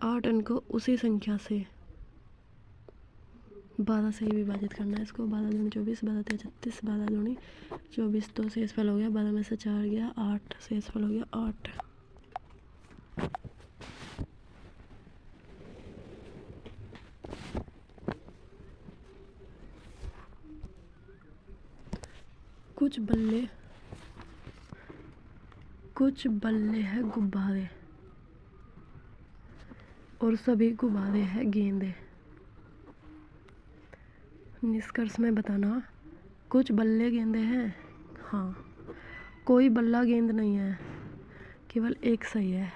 8 n को उसी संख्या से 12 से ही विभाजित करना है। इसको 12 दूनी 24 12 3 36 12 दूनी 24 तो शेषफल हो गया 12 में से 4 गया 8 शेषफल हो गया 8। कुछ बल्ले हैं गुब्बारे और सभी गुब्बारे हैं गेंदे। निष्कर्ष में बताना कुछ बल्ले गेंदे हैं, हाँ कोई बल्ला गेंद नहीं है, केवल एक सही है।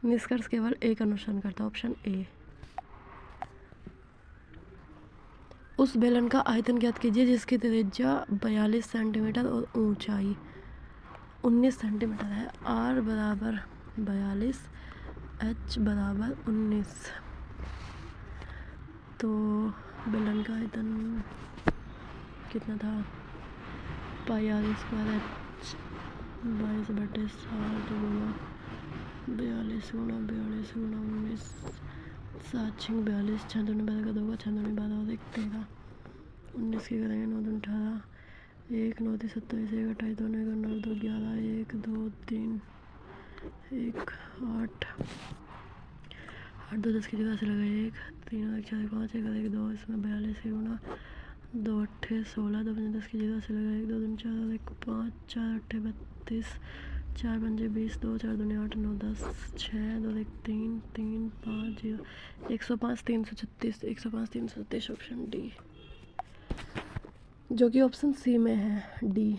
निष्कर्ष केवल एक अनुसरण करता, ऑप्शन ए। उस बेलन का आयतन ज्ञात कीजिए जिसकी त्रिज्या 42 सेंटीमीटर और ऊंचाई 19 सेंटीमीटर है। आर बराबर 42 एच बराबर 19 तो बेलन का आयतन कितना था पाई आर स्क्वायर एच 22/7 गुना 42 गुना 19 7 6 42 6 दूनी 12 का 2 का 6 दूनी 12 और 1 13 19 की करेंगे 9 दूनी 18 1 9 3 27 1 28 2 9 9 2 11 1 2 3 1 8 8 2 10 की जगह से लगा 1 3 1 4 5 1 1 2 इसमें 42 की गुना 2 8 16 2 5 10 की जगह से लगा 1 2 2 4 और 1 5 4 8 32 4 पंजे 20 2 4 दूनी 8 9 10 6 2 1 3 3 5 0 105 336 105 336 ऑप्शन डी जो कि ऑप्शन सी में है डी।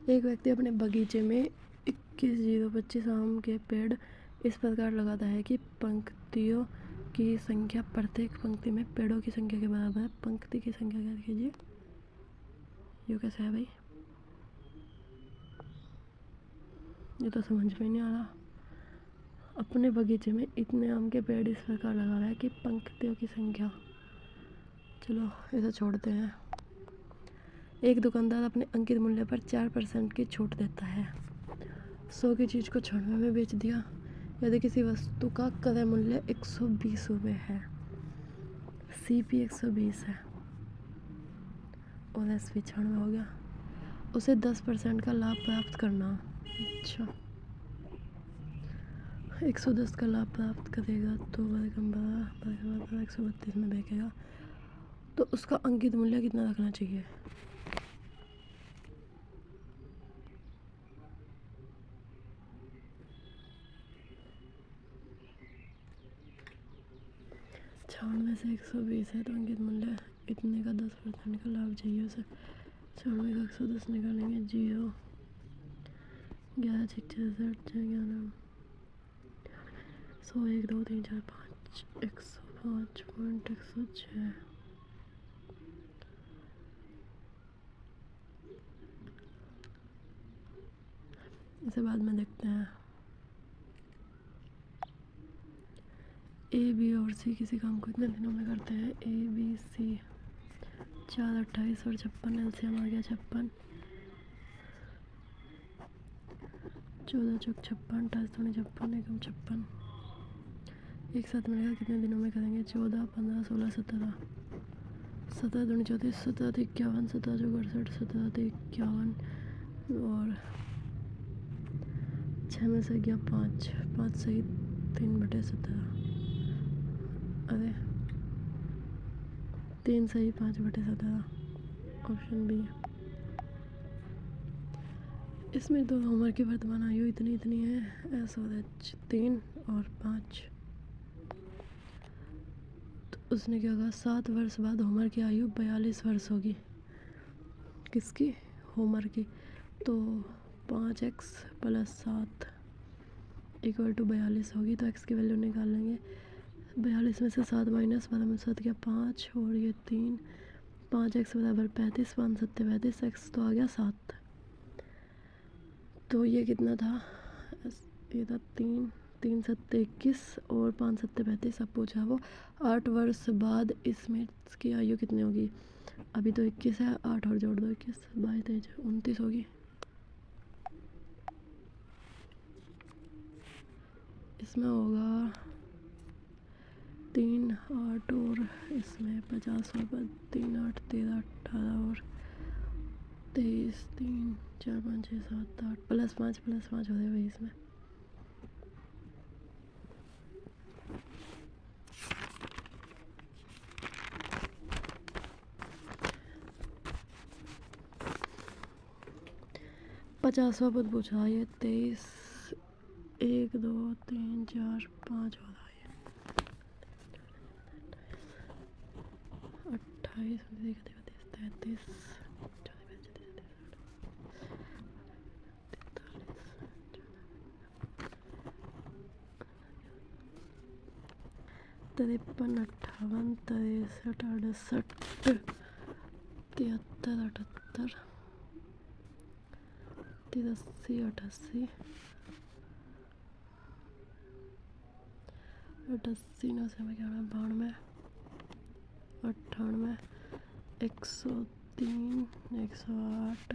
एक व्यक्ति अपने बगीचे में 21,025 आम के पेड़ इस प्रकार लगाता है कि पंक्तियों की संख्या प्रत्येक पंक्ति में पेड़ों की संख्या के बराबर है। पंक्ति की संख्या ज्ञात कीजिए। ये कैसे है भाई, ये तो समझ में नहीं आ रहा। अपने बगीचे में इतने आम के पेड़ इस प्रकार लगा रहा है कि पंक्तियों की संख्या। चलो इसे छोड़ते हैं। एक दुकानदार अपने अंकित मूल्य पर 4% की छूट देता है। 100 की चीज़ को 96 में बेच दिया। यदि किसी वस्तु का क्रय मूल्य 120 रुपये है, CP 120 है और SP 96 हो गया, उसे 10% का लाभ प्राप्त करना। अच्छा, 110 का लाभ प्राप्त करेगा तो 132 में बेचेगा, तो उसका अंकित मूल्य कितना रखना चाहिए? छानवे से 120 है तो अंकित मूल्य इतने का 10% का लाभ चाहिए उसे। 96 का 110 निकालेंगे, 0 11 6 6 11 100 1 2 3 4 5 105.106। इसे बाद में देखते हैं। A, B और C किसी काम को इतने दिनों में करते हैं। A, B, C 4 28 और 56, एलसीएम आ गया 56, 14 चौक 56, 28 दूनी 56, एकम 56। एक साथ मिलेगा कितने दिनों में करेंगे? 14 15 16 17, 17 दूनी 34, 17 51, 17 चौक 68, 17 51 और 6 में से गया 5, 5 सही 3/17। अरे 3 सही 5/17, ऑप्शन बी। इसमें तो होमर की वर्तमान आयु इतनी है, एस और एच 3 और 5। तो उसने क्या कहा, 7 वर्ष बाद होमर की आयु 42 वर्ष होगी। किसकी? होमर की। तो 5x + 7 = 42 होगी। तो x की वैल्यू निकाल लेंगे। 42 में से 7 माइनस 12 में 7 गया 5 और ये 3, 5x = 35, 5 7 35, x तो आ गया 7। तो ये कितना था? ये था 3 3 7 21 और 5 7 35। अब पूछा वो 8 वर्ष बाद इसमें इसकी आयु कितनी होगी? अभी तो 21 है, 8 और जोड़ दो, 21 22 23 29 होगी। इसमें होगा 3 8 और इसमें 50 होगा, 3 8 13 18 और 23 3 4 5 6 7 8 +5 +5 हो जाएगा इसमें। पचासवा पद पूछा, ये 23 1 2 3 4 5 हो रहा है। 28 31 33 53 58 63 68 73 78 83 88 88 9 से 92 98 103 108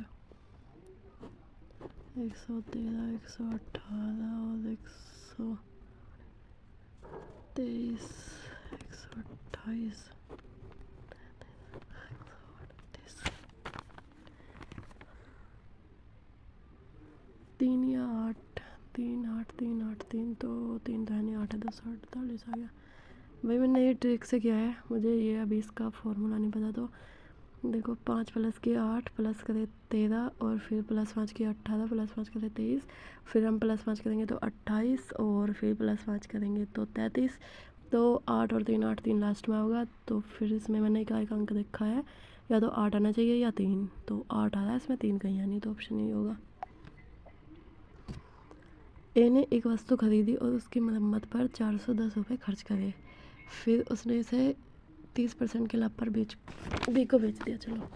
113 118 और 123 128 3 या 8 3 8 3 8 3 तो 3 तो है नहीं, 8 है 10 48 आ गया। भाई मैंने ये ट्रिक से किया है, मुझे ये अभी इसका फॉर्मूला नहीं पता। तो देखो 5 + के 8 + करे 13 और फिर +5 के 18 +5 करे 23, फिर हम +5 करेंगे तो 28 और फिर +5 करेंगे तो 33। तो 8 और 3 8 3 लास्ट में होगा। तो फिर इसमें मैंने एक अंक देखा है, या तो 8 आना चाहिए या 3, तो 8 आ रहा है, इसमें 3 कहीं नहीं, तो ऑप्शन यही होगा। ए ने एक वस्तु खरीदी और उसकी मरम्मत पर 410 रुपये खर्च करे। फिर उसने इसे 30% के लाभ पर बी को बेच दिया। चलो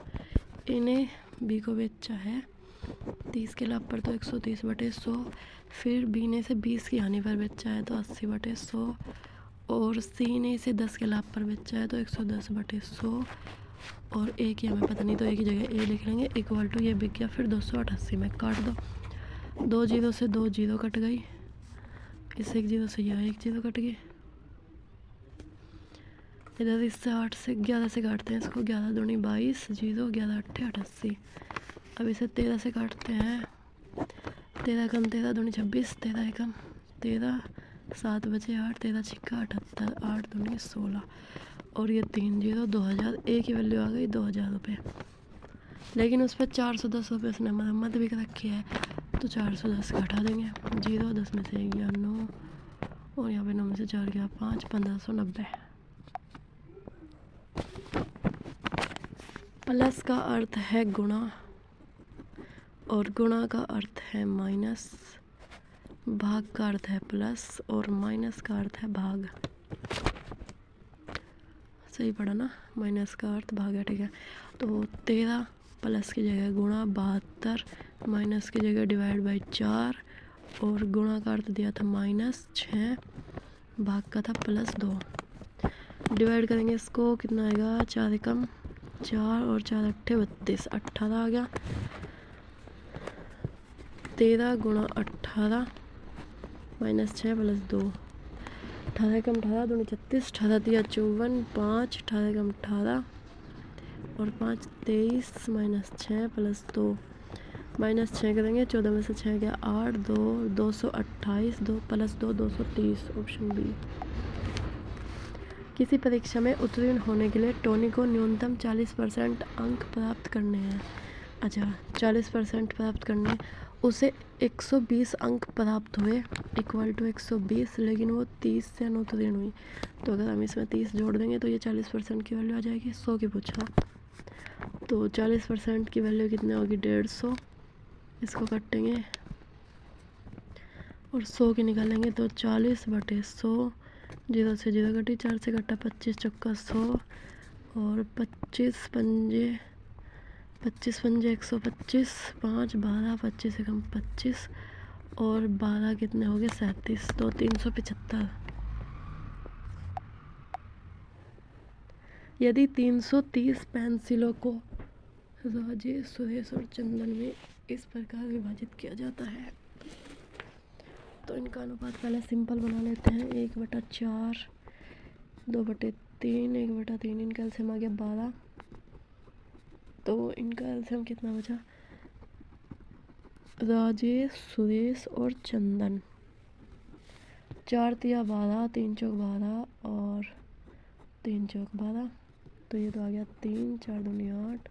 ए ने बी को बेचा है 30 के लाभ पर तो 130/100, फिर बी ने इसे 20 की हानि पर बेचा है तो 80/100, और सी ने इसे 10 के लाभ पर बेचा है तो 110/100, और ए की हमें पता नहीं तो ए की जगह ए लिख लेंगे, इक्वल टू ये बिक गया फिर 288 में। काट दो, 2 जीरो से 2 जीरो कट गई, इस 1 जीरो से यह 1 जीरो कट गई, इधर इससे 8 से 11 से काटते हैं इसको, 11 दूनी 22, जीरो 11 अट्ठे 88। अब इसे 13 से काटते हैं, 13 कम 13 दूनी 26, 13 एकम 13, 7 बचे 8, 13 छिक्का 78, 8 दूनी 16, और ये 3 जीरो 2000। ए की वैल्यू आ गई 2000 रुपये, लेकिन उस पर 410 रुपये उसने मरम्मत भी रखी है तो 410 का हटा देंगे। जीरो 10 में से 1 गया 9, और यहाँ पे 9 में से 4 गया 5, 1590। प्लस का अर्थ है गुणा और गुणा का अर्थ है माइनस, भाग का अर्थ है प्लस और माइनस का अर्थ है भाग। सही पढ़ा ना, माइनस का अर्थ भाग है, ठीक है। तो 13 प्लस की जगह गुणा, 72 माइनस की जगह डिवाइड बाई 4, और गुणा का अर्थ दिया था -6, भाग का था +2। डिवाइड करेंगे इसको, कितना आएगा, 4 एकम 4 और 4 अट्ठे 32, 18 आ गया। 13 गुणा 18 -6 +2, 18 कम 18 दूनी 36, 18 दिया 54, 5 18 कम 18 और 5 23, -6 +2, -6 करेंगे, 14 में से 6 गया 8, 2 228, 2 +2 230, ऑप्शन बी। किसी परीक्षा में उत्तीर्ण होने के लिए टोनी को न्यूनतम 40% अंक प्राप्त करने हैं। अच्छा, 40% प्राप्त करने, उसे 120 अंक प्राप्त हुए इक्वल टू 120, लेकिन वो 30 से अनुत्तीर्ण हुई। तो अगर हम इसमें 30 जोड़ देंगे तो ये 40% की वैल्यू आ जाएगी। 100 की पूछा, तो 40% की वैल्यू कितनी होगी, 150। इसको काटेंगे और 100 की निकालेंगे तो 40/100, 0 से 0 कटी, 4 से कटा 25 चौका 100, और 25 पंजे 125, 5 12, 25 से कम 25, और 12 कितने हो गए, 37, तो 375। यदि 330 पेंसिलों को राजेश, सुरेश और चंदन में इस प्रकार विभाजित किया जाता है, तो इनका अनुपात पहले सिंपल बना लेते हैं। 1/4, 2/3, 1/3, इनका एलसीएम आ गया 12, तो इनका एलसीएम कितना बचा, राजेश, सुरेश और चंदन। 4 तिया 12, 3 चौक 12 और 3 चौक 12, तो ये तो आ गया 3, 4 दूनी 8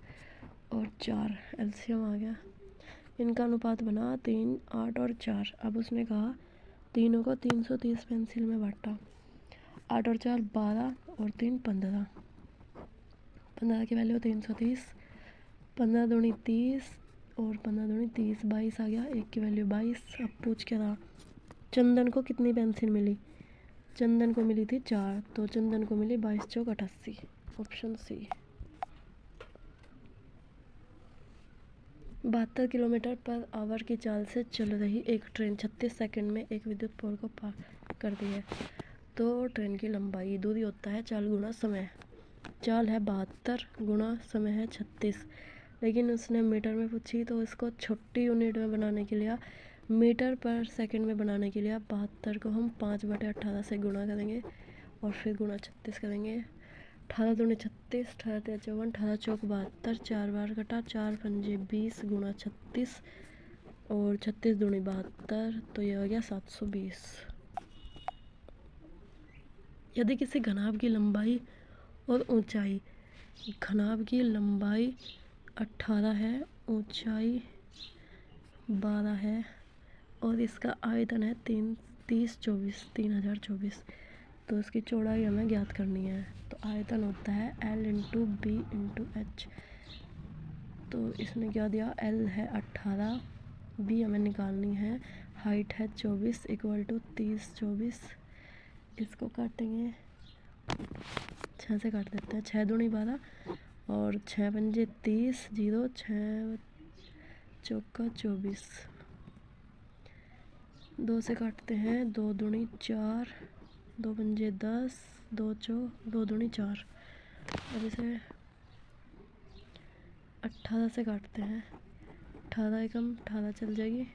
और 4, एलसीएम आ गया। इनका अनुपात बना 3, 8 और 4। अब उसने कहा तीनों को 330 पेंसिल में बांटा, 8 और 4 12 और 3 15, 15 की वैल्यू 330, 15 दूनी 30 और 15 दूनी 30, 22 आ गया, 1 की वैल्यू 22। अब पूछ क्या रहा, चंदन को कितनी पेंसिल मिली, चंदन को मिली थी 4, तो चंदन को मिली 22 चौक 88, option C. 72 kilometre per hour की चाल से चल रही एक ट्रेन 36 सेकंड में एक विद्युत पोल को पार कर दी है, तो ट्रेन की लंबाई, दूरी होता है चाल गुणा समय। चाल है 72 गुणा समय है 36, लेकिन उसने मीटर में पूछी, तो इसको छोटी यूनिट में बनाने के लिए, मीटर पर सेकंड में बनाने के लिए 72 को हम 5/18 से गुणा करेंगे और फिर गुणा 36 करेंगे। 18 दूनी 36, 18 तिया 54, 18 चौक 72, 4 बार कटा, 4 पंजे 20 गुणा 36 और 36 दूनी 72, तो ये हो गया 720। यदि किसी घनाभ की लंबाई और ऊंचाई, घनाभ की लंबाई 18 है, ऊंचाई 12 है और इसका आयतन है 3024, तो इसकी चौड़ाई हमें ज्ञात करनी है। तो आयतन होता है L × B × H, तो इसने क्या दिया, L है 18, B हमें निकालनी है, हाइट है 24 इक्वल टू 30 24। इसको काटेंगे, 6 से काट देते हैं, 6 दूनी 12 और 6 पंजे 30, 0 6 चौका 24, 2 से काटते हैं, 2 दूनी 4, 2 पंजे 10, 2 दूनी 4। अब इसे 18 से काटते हैं, 18 एकम 18 चल जाएगी,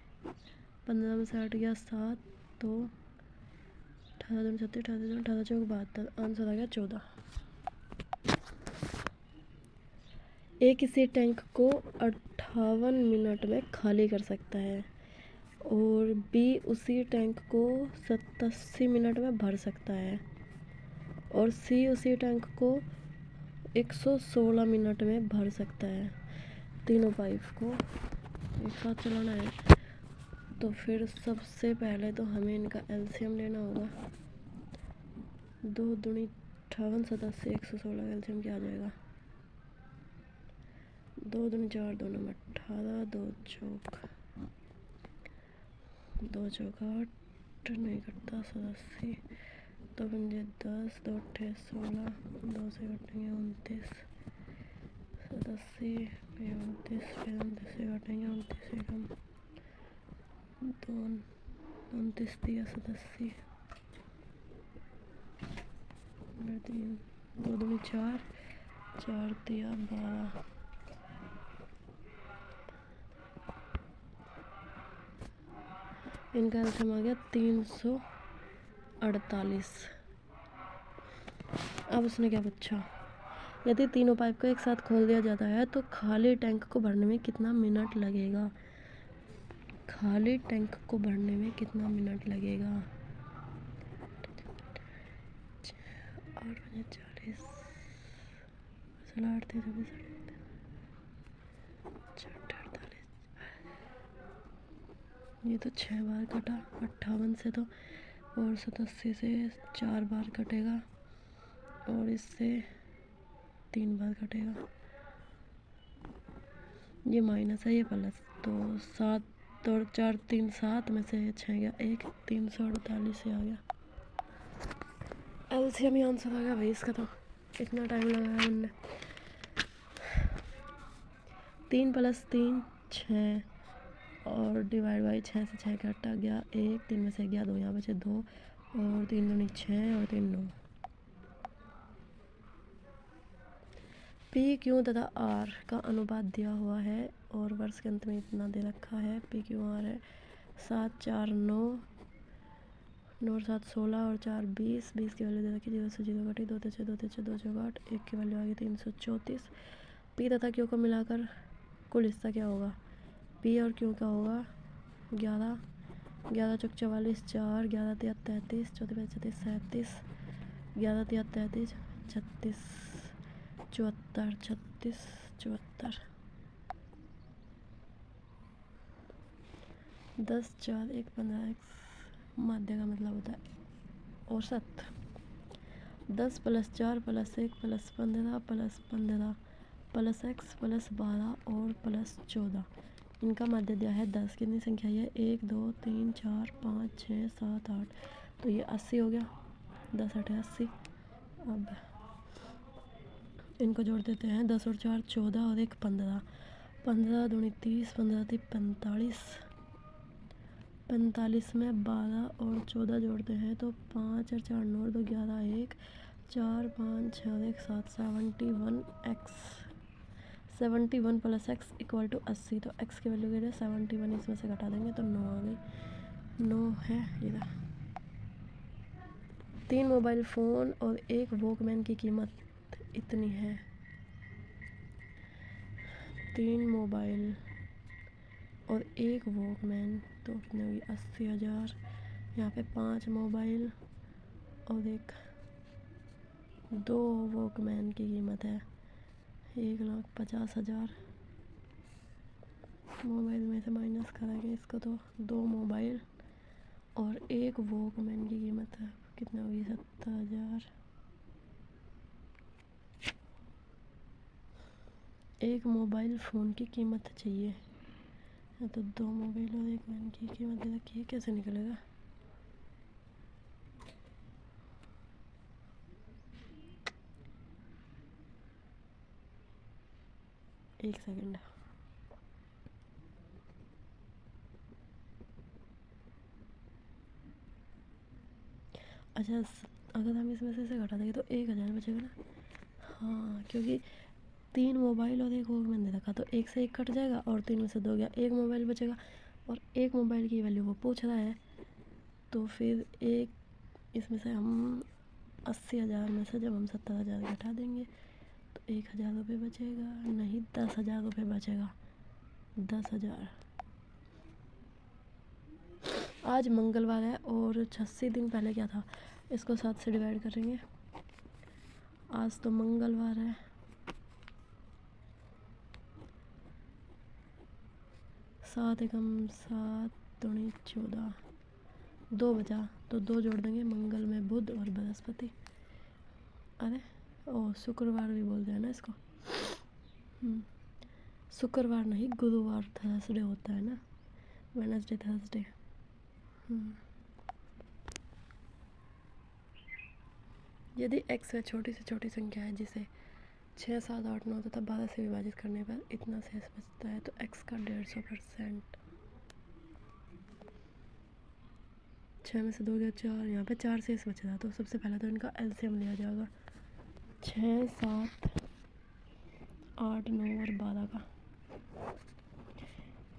15 में से 8 गया 7, तो 18 दूनी 36, 18 चौक 72, आंसर आ गया 14। ए किसी टैंक को 58 मिनट में खाली कर सकता है और बी उसी टैंक को 87 मिनट में भर सकता है और सी उसी टैंक को 116 मिनट में भर सकता है। तीनों पाइप को एक साथ चलाना है, तो फिर सबसे पहले तो हमें इनका एलसीएम लेना होगा। 2 दूनी 58, 87, 116 एलसीएम क्या आ जाएगा? 2 दूनी 4, 2 नंबर 18, 2 चौक 8 नहीं कटता 87, 2 पंजे 10, 2 अट्ठे 16, 2 से कटेंगे 29, 87, फिर 29, फिर 29 से काटेंगे 29 एकम 2, 29 दिया 87, फिर 3, 2 दूनी 4, 4 दिया 12, इनका एल्सियम आ गया 348। अब उसने क्या पूछा, यदि तीनों पाइप को एक साथ खोल दिया जाता है तो खाली टैंक को भरने में कितना मिनट लगेगा? खाली टैंक को भरने में कितना मिनट लगेगा? 8:40, 8 ये तो 6 बार कटा 58 से, तो और 87 से 4 बार कटेगा और इससे 3 बार कटेगा। ये माइनस है, ये प्लस, तो 7 और 4 3 7 में से 6 गया 1, 348 से आ गया एलसीएम। ही आंसर आ गया भाई इसका, तो इतना टाइम लगाया हमने। 3 + 3 6 और डिवाइड बाई 6 से 6 कटा गया 1, 3 में से गया 2, यहाँ बचे 2 और 3 दूनी 6 और 3 9। पी क्यू तथा आर का अनुपात दिया हुआ है और वर्ष के अंत में इतना दे रखा है। पी क्यू आर है 7 4 9, 9 और 7 16 और 4 20, 20 की वैल्यू दे रखी 0 से 0 घटी, 2 3 2 3 2 4 8, 1 की वैल्यू आ गई 334। पी तथा क्यू को मिलाकर कुल हिस्सा क्या होगा? पी और क्यू का होगा 11, 11 चौक 44, 4, 11 तिया 33, 14 36 37, 11 तिया 33, 36, 74, 36, 74, 10 4 1 15 x माध्य का मतलब होता है औसत। 10 + 4 + 1 + 15 + 15 + x + 12 और +14, इनका माध्य दिया है 10। कितनी संख्या है? 1 2 3 4 5 6 7 8, तो ये 80 हो गया। 10 8 80। अब इनको जोड़ देते हैं, 10 और 4 14 और 1 15, 15 दूनी 30, 15 × 3 45, 45 में 12 और 14 जोड़ते हैं तो 5 और 4 9 और 2 11, 1 4 5 6 और 1 7, 71x, 71 + x = 80, तो x की वैल्यू क्या है? 71, इसमें से घटा देंगे तो 9 आ गई, 9 है इधर। 3 मोबाइल फ़ोन और 1 वॉकमैन की कीमत इतनी है। 3 मोबाइल और 1 वॉकमैन, तो कितने हुई? 80,000। यहाँ पे 5 मोबाइल और 2 वॉकमैन की कीमत है 1,50,000। मोबाइल में से माइनस करेंगे इसको तो 2 मोबाइल और 1 वॉकमैन की कीमत है कितना होगी? 70,000। 1 मोबाइल फ़ोन की कीमत चाहिए, तो 2 मोबाइल और 1 मैन की कीमत दे रखी है, कैसे निकलेगा? एक सेकंड। अच्छा अगर हम इसमें से घटा देंगे तो 1000 बचेगा ना। हाँ क्योंकि 3 मोबाइल और एक वो मैंने रखा, तो 1 से 1 कट जाएगा और 3 में से 2 गया, 1 मोबाइल बचेगा और 1 मोबाइल की वैल्यू वो पूछ रहा है। तो फिर एक इसमें से हम 80,000 में से जब हम 70,000 घटा देंगे तो 1,000 रुपये बचेगा, नहीं 10,000 रुपये बचेगा। 10,000। आज मंगलवार है और 86 दिन पहले क्या था, इसको 7 से डिवाइड करेंगे। आज तो मंगलवार है, 7 एकम 7 दूनी 14, 2 बचा तो 2 जोड़ देंगे। मंगल में बुध और बृहस्पति, अरे ओ शुक्रवार भी बोलते हैं ना इसको। शुक्रवार नहीं, गुरुवार थर्सडे होता है ना, वेडनेसडे थर्सडे। यदि x वह छोटी से छोटी संख्या है जिसे 6, 7, 8, 9 तथा 12 से विभाजित करने पर इतना शेष बचता है तो x का 150%। 6 में से 2 गया 4, यहाँ पे 4 शेष बच रहा, तो सबसे पहले तो इनका एलसीएम लिया जाएगा। 6, 7, 8, 9 और 12 का।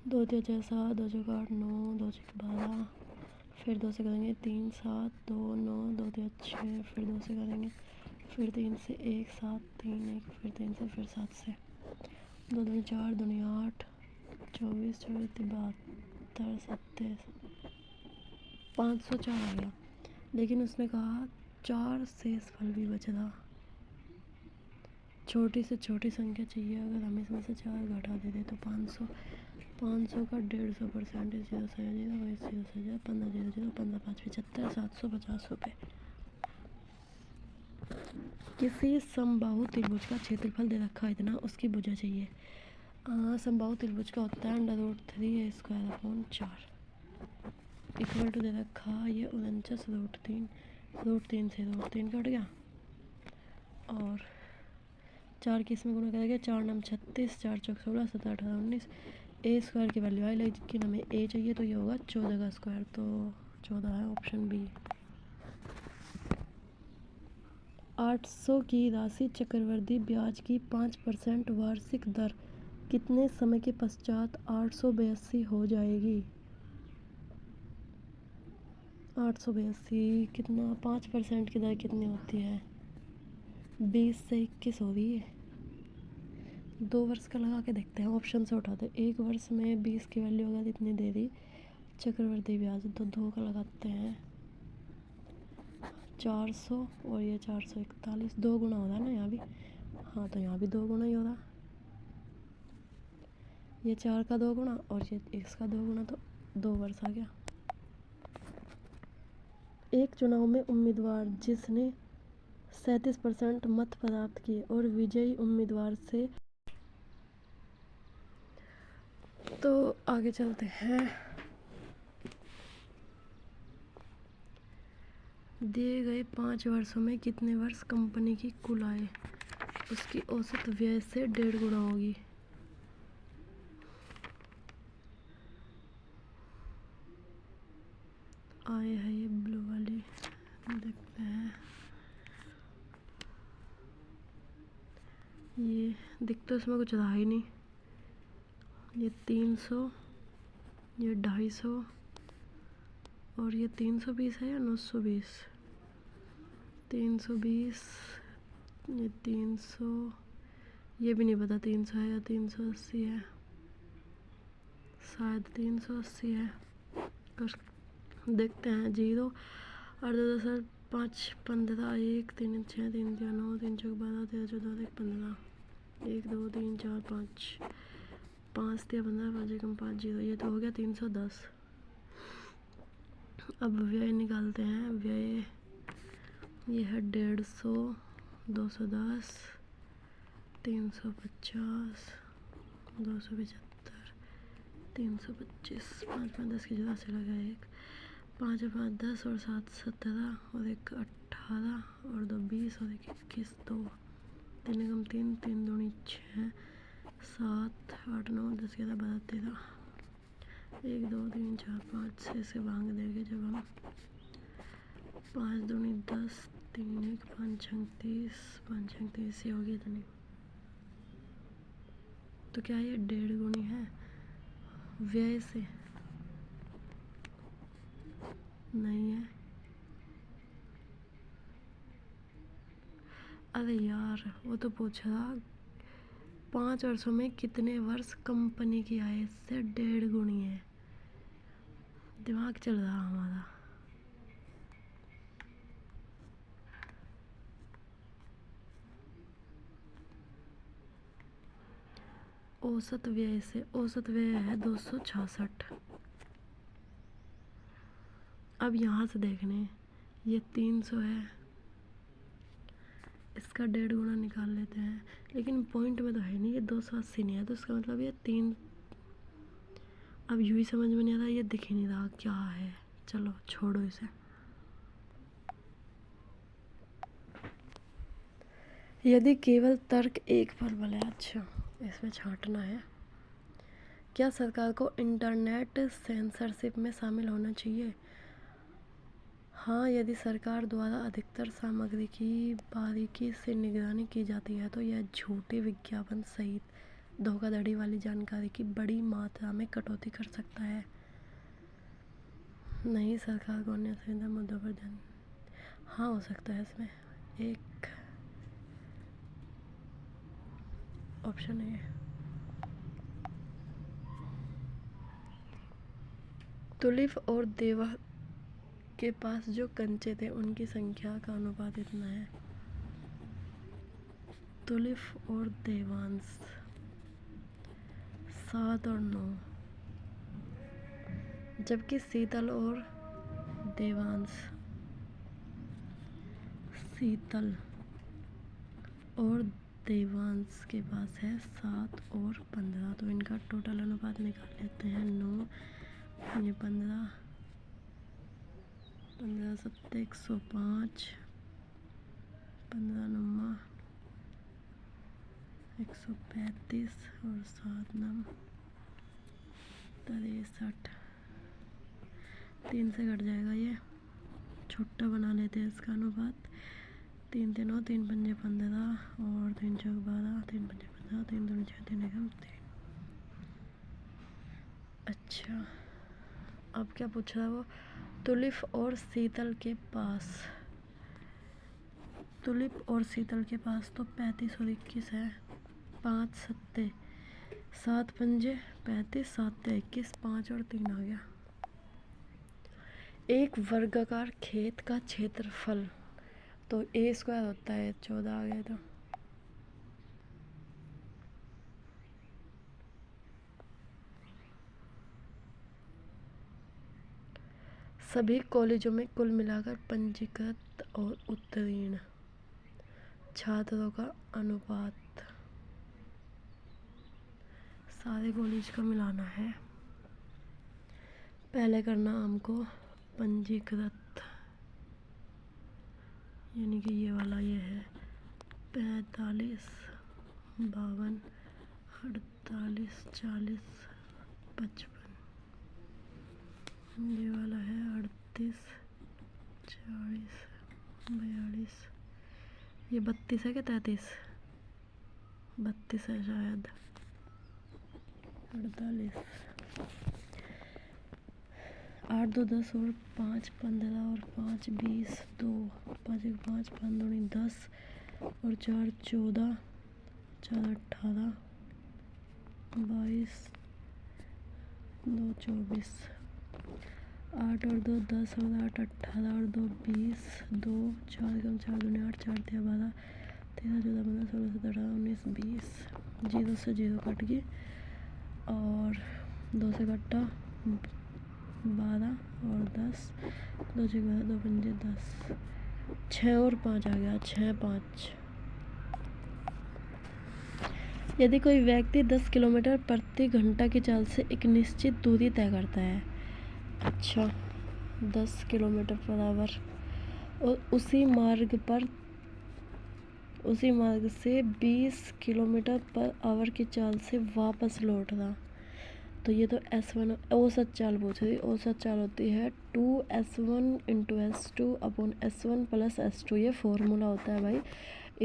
2 6 6 7, 2 6 8 9, 2 6 12, फिर 2 से करेंगे 3 7 2 9, 2 3 6, फिर 2 से करेंगे, फिर 3 से 1 7 3 1, फिर 3 से, फिर 7 से। 2 दूनी 4, दूनी 8, 24 24 72 27, 504 आ गया। लेकिन उसने कहा 4 शेष फल भी बच रहा, छोटी से छोटी संख्या चाहिए। अगर हम इसमें से 4 घटा देते तो 500 का 150%, 0 से 0, 0 से 0, 15 0 0, 15 5 75, 750 रुपये। किसी समबाहु त्रिभुज का क्षेत्रफल दे रखा है इतना, उसकी भुजा चाहिए। समबाहु त्रिभुज का होता है √3a² इक्वल टू दे रखा ये 49√3, √3 से √3 कट गया और 4 की इसमें गुणा करेंगे, 4 9 36, 4 चौक 16, 7 18 19। a² की वैल्यू आई, लेकिन हमें a चाहिए तो ये होगा 14 का स्क्वायर, तो 14 है ऑप्शन बी। 800 की राशि चक्रवृद्धि ब्याज की 5% वार्षिक दर कितने समय के पश्चात 882 हो जाएगी? 882 कितना, 5% की दर कितनी होती है? 20 से 21 हो रही है। 2 वर्ष का लगा के देखते हैं, ऑप्शन से उठाते हैं। 1 वर्ष में 20 की वैल्यू अगर इतनी दे दी चक्रवृद्धि ब्याज, तो 2 का लगाते हैं 400 और ये 441, 2 गुना हो रहा है ना यहाँ भी। हाँ तो यहाँ भी 2 गुना ही हो रहा, ये 4 का 2 गुना और ये इसका 2 गुना, तो 2 वर्ष आ गया। एक चुनाव में उम्मीदवार जिसने 37% मत प्राप्त किए और विजयी उम्मीदवार से, तो आगे चलते हैं। दिए गए 5 वर्षों में कितने वर्ष कंपनी की कुल आय उसकी औसत व्यय से 1.5 गुना होगी? आय है ये ब्लू वाली, देखते हैं। ये दिख तो इसमें कुछ रहा ही नहीं। ये 300, ये 250 और ये 320 है या 920? 320, ये 300, ये भी नहीं पता 300 है या 380 है, शायद 380 है। कर देखते हैं। 0 8 2 10 5 15 1 3 6 3 3 9 3 4 12 13 14 1 15 1 2 3 4 5 5 3 15 5 1 5 0, ये तो हो गया 310। अब व्यय निकालते हैं। व्यय ये है 150, 210, 350, 275, 325, 5 5 10 की जगह से लगा 1, 5 5 10 और 7 17 और 1 18 और 2 20 और 1 21, 2 3 एकम 3 3 दूनी 6 7 8 9 10 11 12 13, 1 2 3 4 5 6 से भाग देंगे जब हम 5 दूनी 10, 3 1 5 छंग 30, 5 छंग 30 ये होगी इतनी। तो क्या ये 1.5 गुनी है व्यय से? नहीं है। अरे यार वो तो पूछ रहा 5 वर्षों में कितने वर्ष कंपनी की आय से 1.5 गुनी है। दिमाग चल रहा हमारा। औसत व्यय से, औसत व्यय है 266। अब यहाँ से देखने, ये 300 है, इसका 1.5 गुना निकाल लेते हैं। लेकिन पॉइंट में तो है नहीं, ये 280 नहीं है, तो इसका मतलब ये 3। अब यूँ ही समझ में नहीं आ रहा, ये दिख ही नहीं रहा क्या है। चलो छोड़ो इसे। यदि केवल तर्क एक पर बल है, अच्छा इसमें छांटना है। क्या सरकार को इंटरनेट सेंसरशिप में शामिल होना चाहिए? हाँ, यदि सरकार द्वारा अधिकतर सामग्री की बारीकी से निगरानी की जाती है तो यह झूठे विज्ञापन सहित धोखाधड़ी वाली जानकारी की बड़ी मात्रा में कटौती कर सकता है। नहीं, सरकार को अन्य संविधान मुद्दों पर ध्यान, हाँ हो सकता है। इसमें एक ऑप्शन है। तुलिप और देवा के पास जो कंचे थे उनकी संख्या का अनुपात इतना है। तुलिप और देवांश 7 और 9, जबकि शीतल और देवांश, शीतल और देवांश के पास है 7 और 15। तो इनका टोटल अनुपात निकाल लेते हैं। 9 ये 15, 15 7 105, 15 9 135 और 7 9 63। 3 से घट जाएगा, ये छोटा बना लेते हैं इसका अनुपात। 3 3 9 3 5 15 और 3 4 12, 3 5 15, 3 2 6 3 1 3। अच्छा, अब क्या पूछ रहा है वो? तुलिप और शीतल के पास, तुलिप और शीतल के पास तो 35 और 21 है। 5 7 7 5 35, 7 21, 5 और 3 आ गया। एक वर्गाकार खेत का क्षेत्रफल तो ए स्क्वायर होता है, 14 आ गया। तो सभी कॉलेजों में कुल मिलाकर पंजीकृत और उत्तीर्ण छात्रों का अनुपात, सारे कॉलेज का मिलाना है। पहले करना हमको पंजीकृत, यानी कि ये वाला ये है 45 52 48 40 55। ये वाला है 38 40 42। ये 32 है क्या? 33 32 है शायद। 48 8 2 10 और 5 15 और 5 20 2 5 1 5 5 2 10 और 4 14 4 18 22 2 24। 8 और 2 10 और 8 18 और 2 20 2 4 कम 4 दूनी 8 4 3 12 13 14 15 16 17 18 19 20। 0 से 0 कट गई और 2 से कट्टा 12 और 10, 2 से 12 2 पंजे 10, 6 और 5 आ गया 6 5। यदि कोई व्यक्ति 10 किलोमीटर प्रति घंटा की चाल से एक निश्चित दूरी तय करता है, अच्छा 10 किलोमीटर पर आवर, और उसी मार्ग से 20 किलोमीटर पर आवर की चाल से वापस लौट रहा, तो ये तो S1 औसत चाल पूछ रही। औसत चाल होती है 2S1 into S2 upon S1 plus S2। ये फॉर्मूला होता है भाई।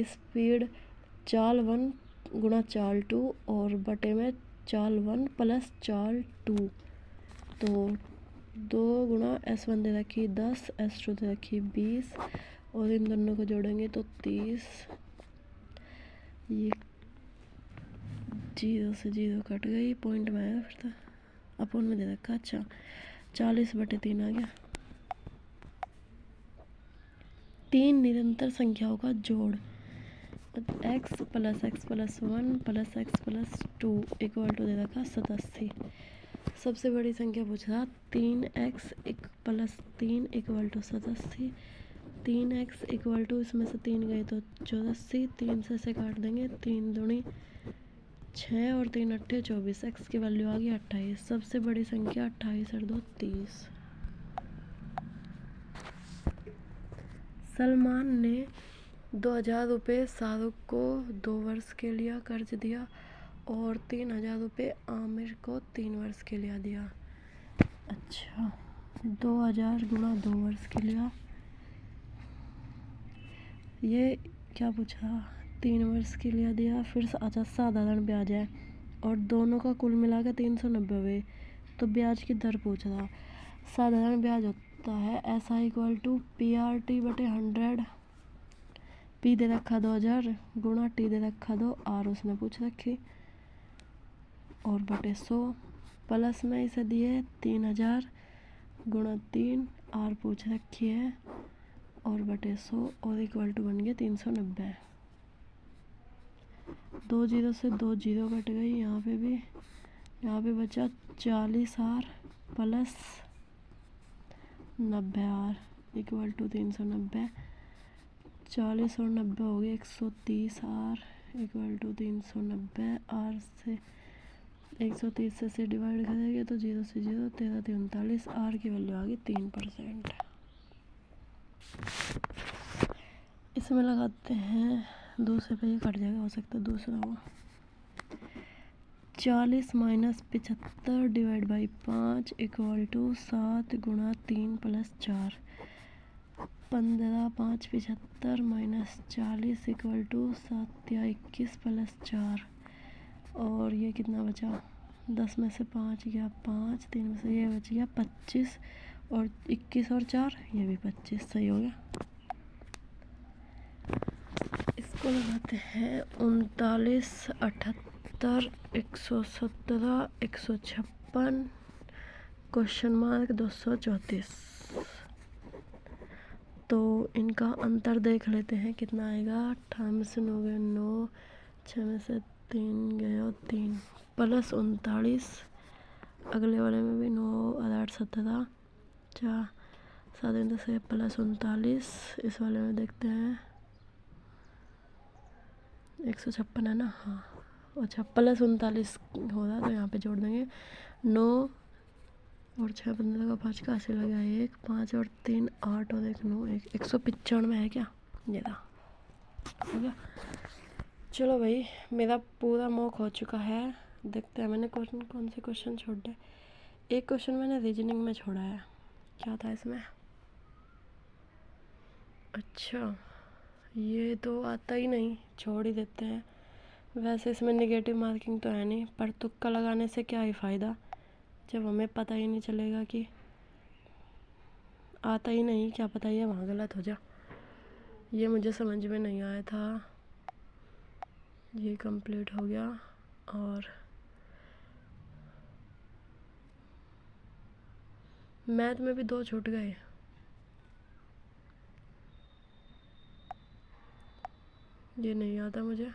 स्पीड चाल 1 गुणा चाल 2 और बटे में चाल 1 प्लस चाल 2। तो 2 गुणा S1 दे रखी 10, S2 दे रखी 20 और इन दोनों को जोड़ेंगे तो 30। ये 0 से 0 कट गई, पॉइंट में आएगा फिर तो अपोन में दे रखा। अच्छा 40/3 आ गया। 3 निरंतर संख्याओं का जोड़ x plus x plus 1 plus x plus 2 equal to दे रखा 87। सबसे बड़ी संख्या पूछ रहा 3x plus 3 equal to 87। 3x equal to इसमें से 3 गए तो 84, 3 से काट देंगे, 3 दूनी 6 और 3 अट्ठे 24। x की वैल्यू आ गई 28। सबसे बड़ी संख्या 28 और 2 30। सलमान ने 2000 रुपये शाहरुख को 2 वर्ष के लिए कर्ज दिया और 3000 रुपये आमिर को 3 वर्ष के लिए दिया। अच्छा 2000 गुणा 2 वर्ष के लिए, ये क्या पूछा, 3 वर्ष के लिए दिया। फिर अच्छा साधारण ब्याज है और दोनों का कुल मिला के 390 हुए तो ब्याज की दर पूछ रहा। साधारण ब्याज होता है ऐसा इक्वल टू PRT/100। P दे रखा 2000 गुणा T दे रखा 2 R उसने पूछ रखी और बटे 100 प्लस में इसे दिए 3000 गुणा 3 R पूछ रखी है और बटे 100 और इक्वल टू बन गया 390। 2 0 से 2 0 कट गई। यहाँ पे भी, यहाँ पे बचा 40R plus 90R equal to 390। 40 और 90 हो गए 130R इक्वल टू 390। R से 130 से डिवाइड करेंगे तो 0 से 0 13 39। R की वैल्यू आ गई 3%। इसमें लगाते हैं दूसरे पे, ये कट जाएगा, हो सकता है दूसरा हो। 40 minus 75 divide by 5 equal to 7 गुणा 3 प्लस 4। 15 5 75 माइनस 40 इक्वल टू 7 या 21 प्लस 4। और ये कितना बचा, 10 में से 5 गया 5, 3 में से ये बच गया 25 और 21 और 4 ये भी 25। सही हो गया। इसको लगाते हैं 39 78 117 156 क्वेश्चन मार्क 234। तो इनका अंतर देख लेते हैं कितना आएगा। 18 में से 9 गए 9, 6 में से 3 गए और 3 प्लस 39। अगले वाले में भी 9 8 17 4 7 से प्लस 39। इस वाले में देखते हैं 156 है ना, हाँ। अच्छा प्लस 39 हो रहा तो यहाँ पे जोड़ देंगे 9 और 6 15 का 5 का 80 लगा 1 5 और 3 8 और 1 9 1 195 है क्या, ये रहा। हो गया। चलो भाई मेरा पूरा मॉक हो चुका है। देखते हैं मैंने कौन से क्वेश्चन छोड़े। एक क्वेश्चन मैंने रीजनिंग में छोड़ा है, क्या था इसमें। अच्छा ये तो आता ही नहीं, छोड़ ही देते हैं। वैसे इसमें नेगेटिव मार्किंग तो है नहीं, पर तुक्का लगाने से क्या ही फ़ायदा जब हमें पता ही नहीं चलेगा कि आता ही नहीं, क्या पता ये वहाँ गलत हो जा। ये मुझे समझ में नहीं आया था। ये कंप्लीट हो गया और मैथ में भी 2 छूट गए। ये नहीं आता मुझे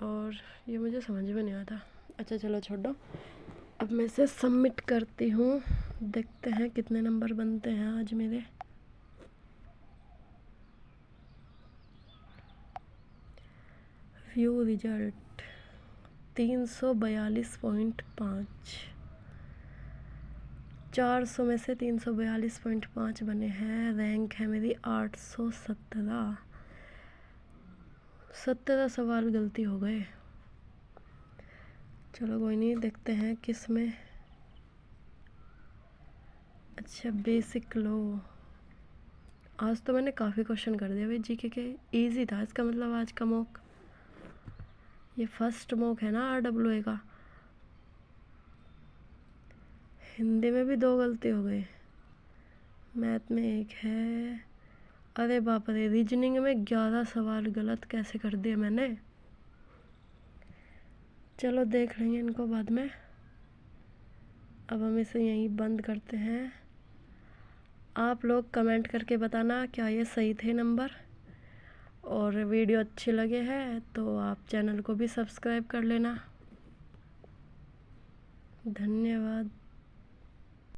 और ये मुझे समझ में नहीं आता। अच्छा चलो छोड़ो, अब मैं इसे सबमिट करती हूँ। देखते हैं कितने नंबर बनते हैं आज मेरे। View result 342.5। 400 में से 342.5 बने हैं। रैंक है मेरी 817। 17 सवाल गलती हो गए। चलो कोई नहीं, देखते हैं किस में। अच्छा, बेसिक लो। आज तो मैंने काफ़ी क्वेश्चन कर दिया भाई जीके के, इजी था इसका मतलब आज का मॉक। ये फर्स्ट मॉक है ना RWA का। हिंदी में भी 2 गलती हो गई, मैथ में 1 है। अरे बाप रे, रीजनिंग में 11 सवाल गलत कैसे कर दिए मैंने। चलो देख लेंगे इनको बाद में। अब हम इसे यहीं बंद करते हैं। आप लोग कमेंट करके बताना क्या ये सही थे नंबर, और वीडियो अच्छी लगे है तो आप चैनल को भी सब्सक्राइब कर लेना। धन्यवाद।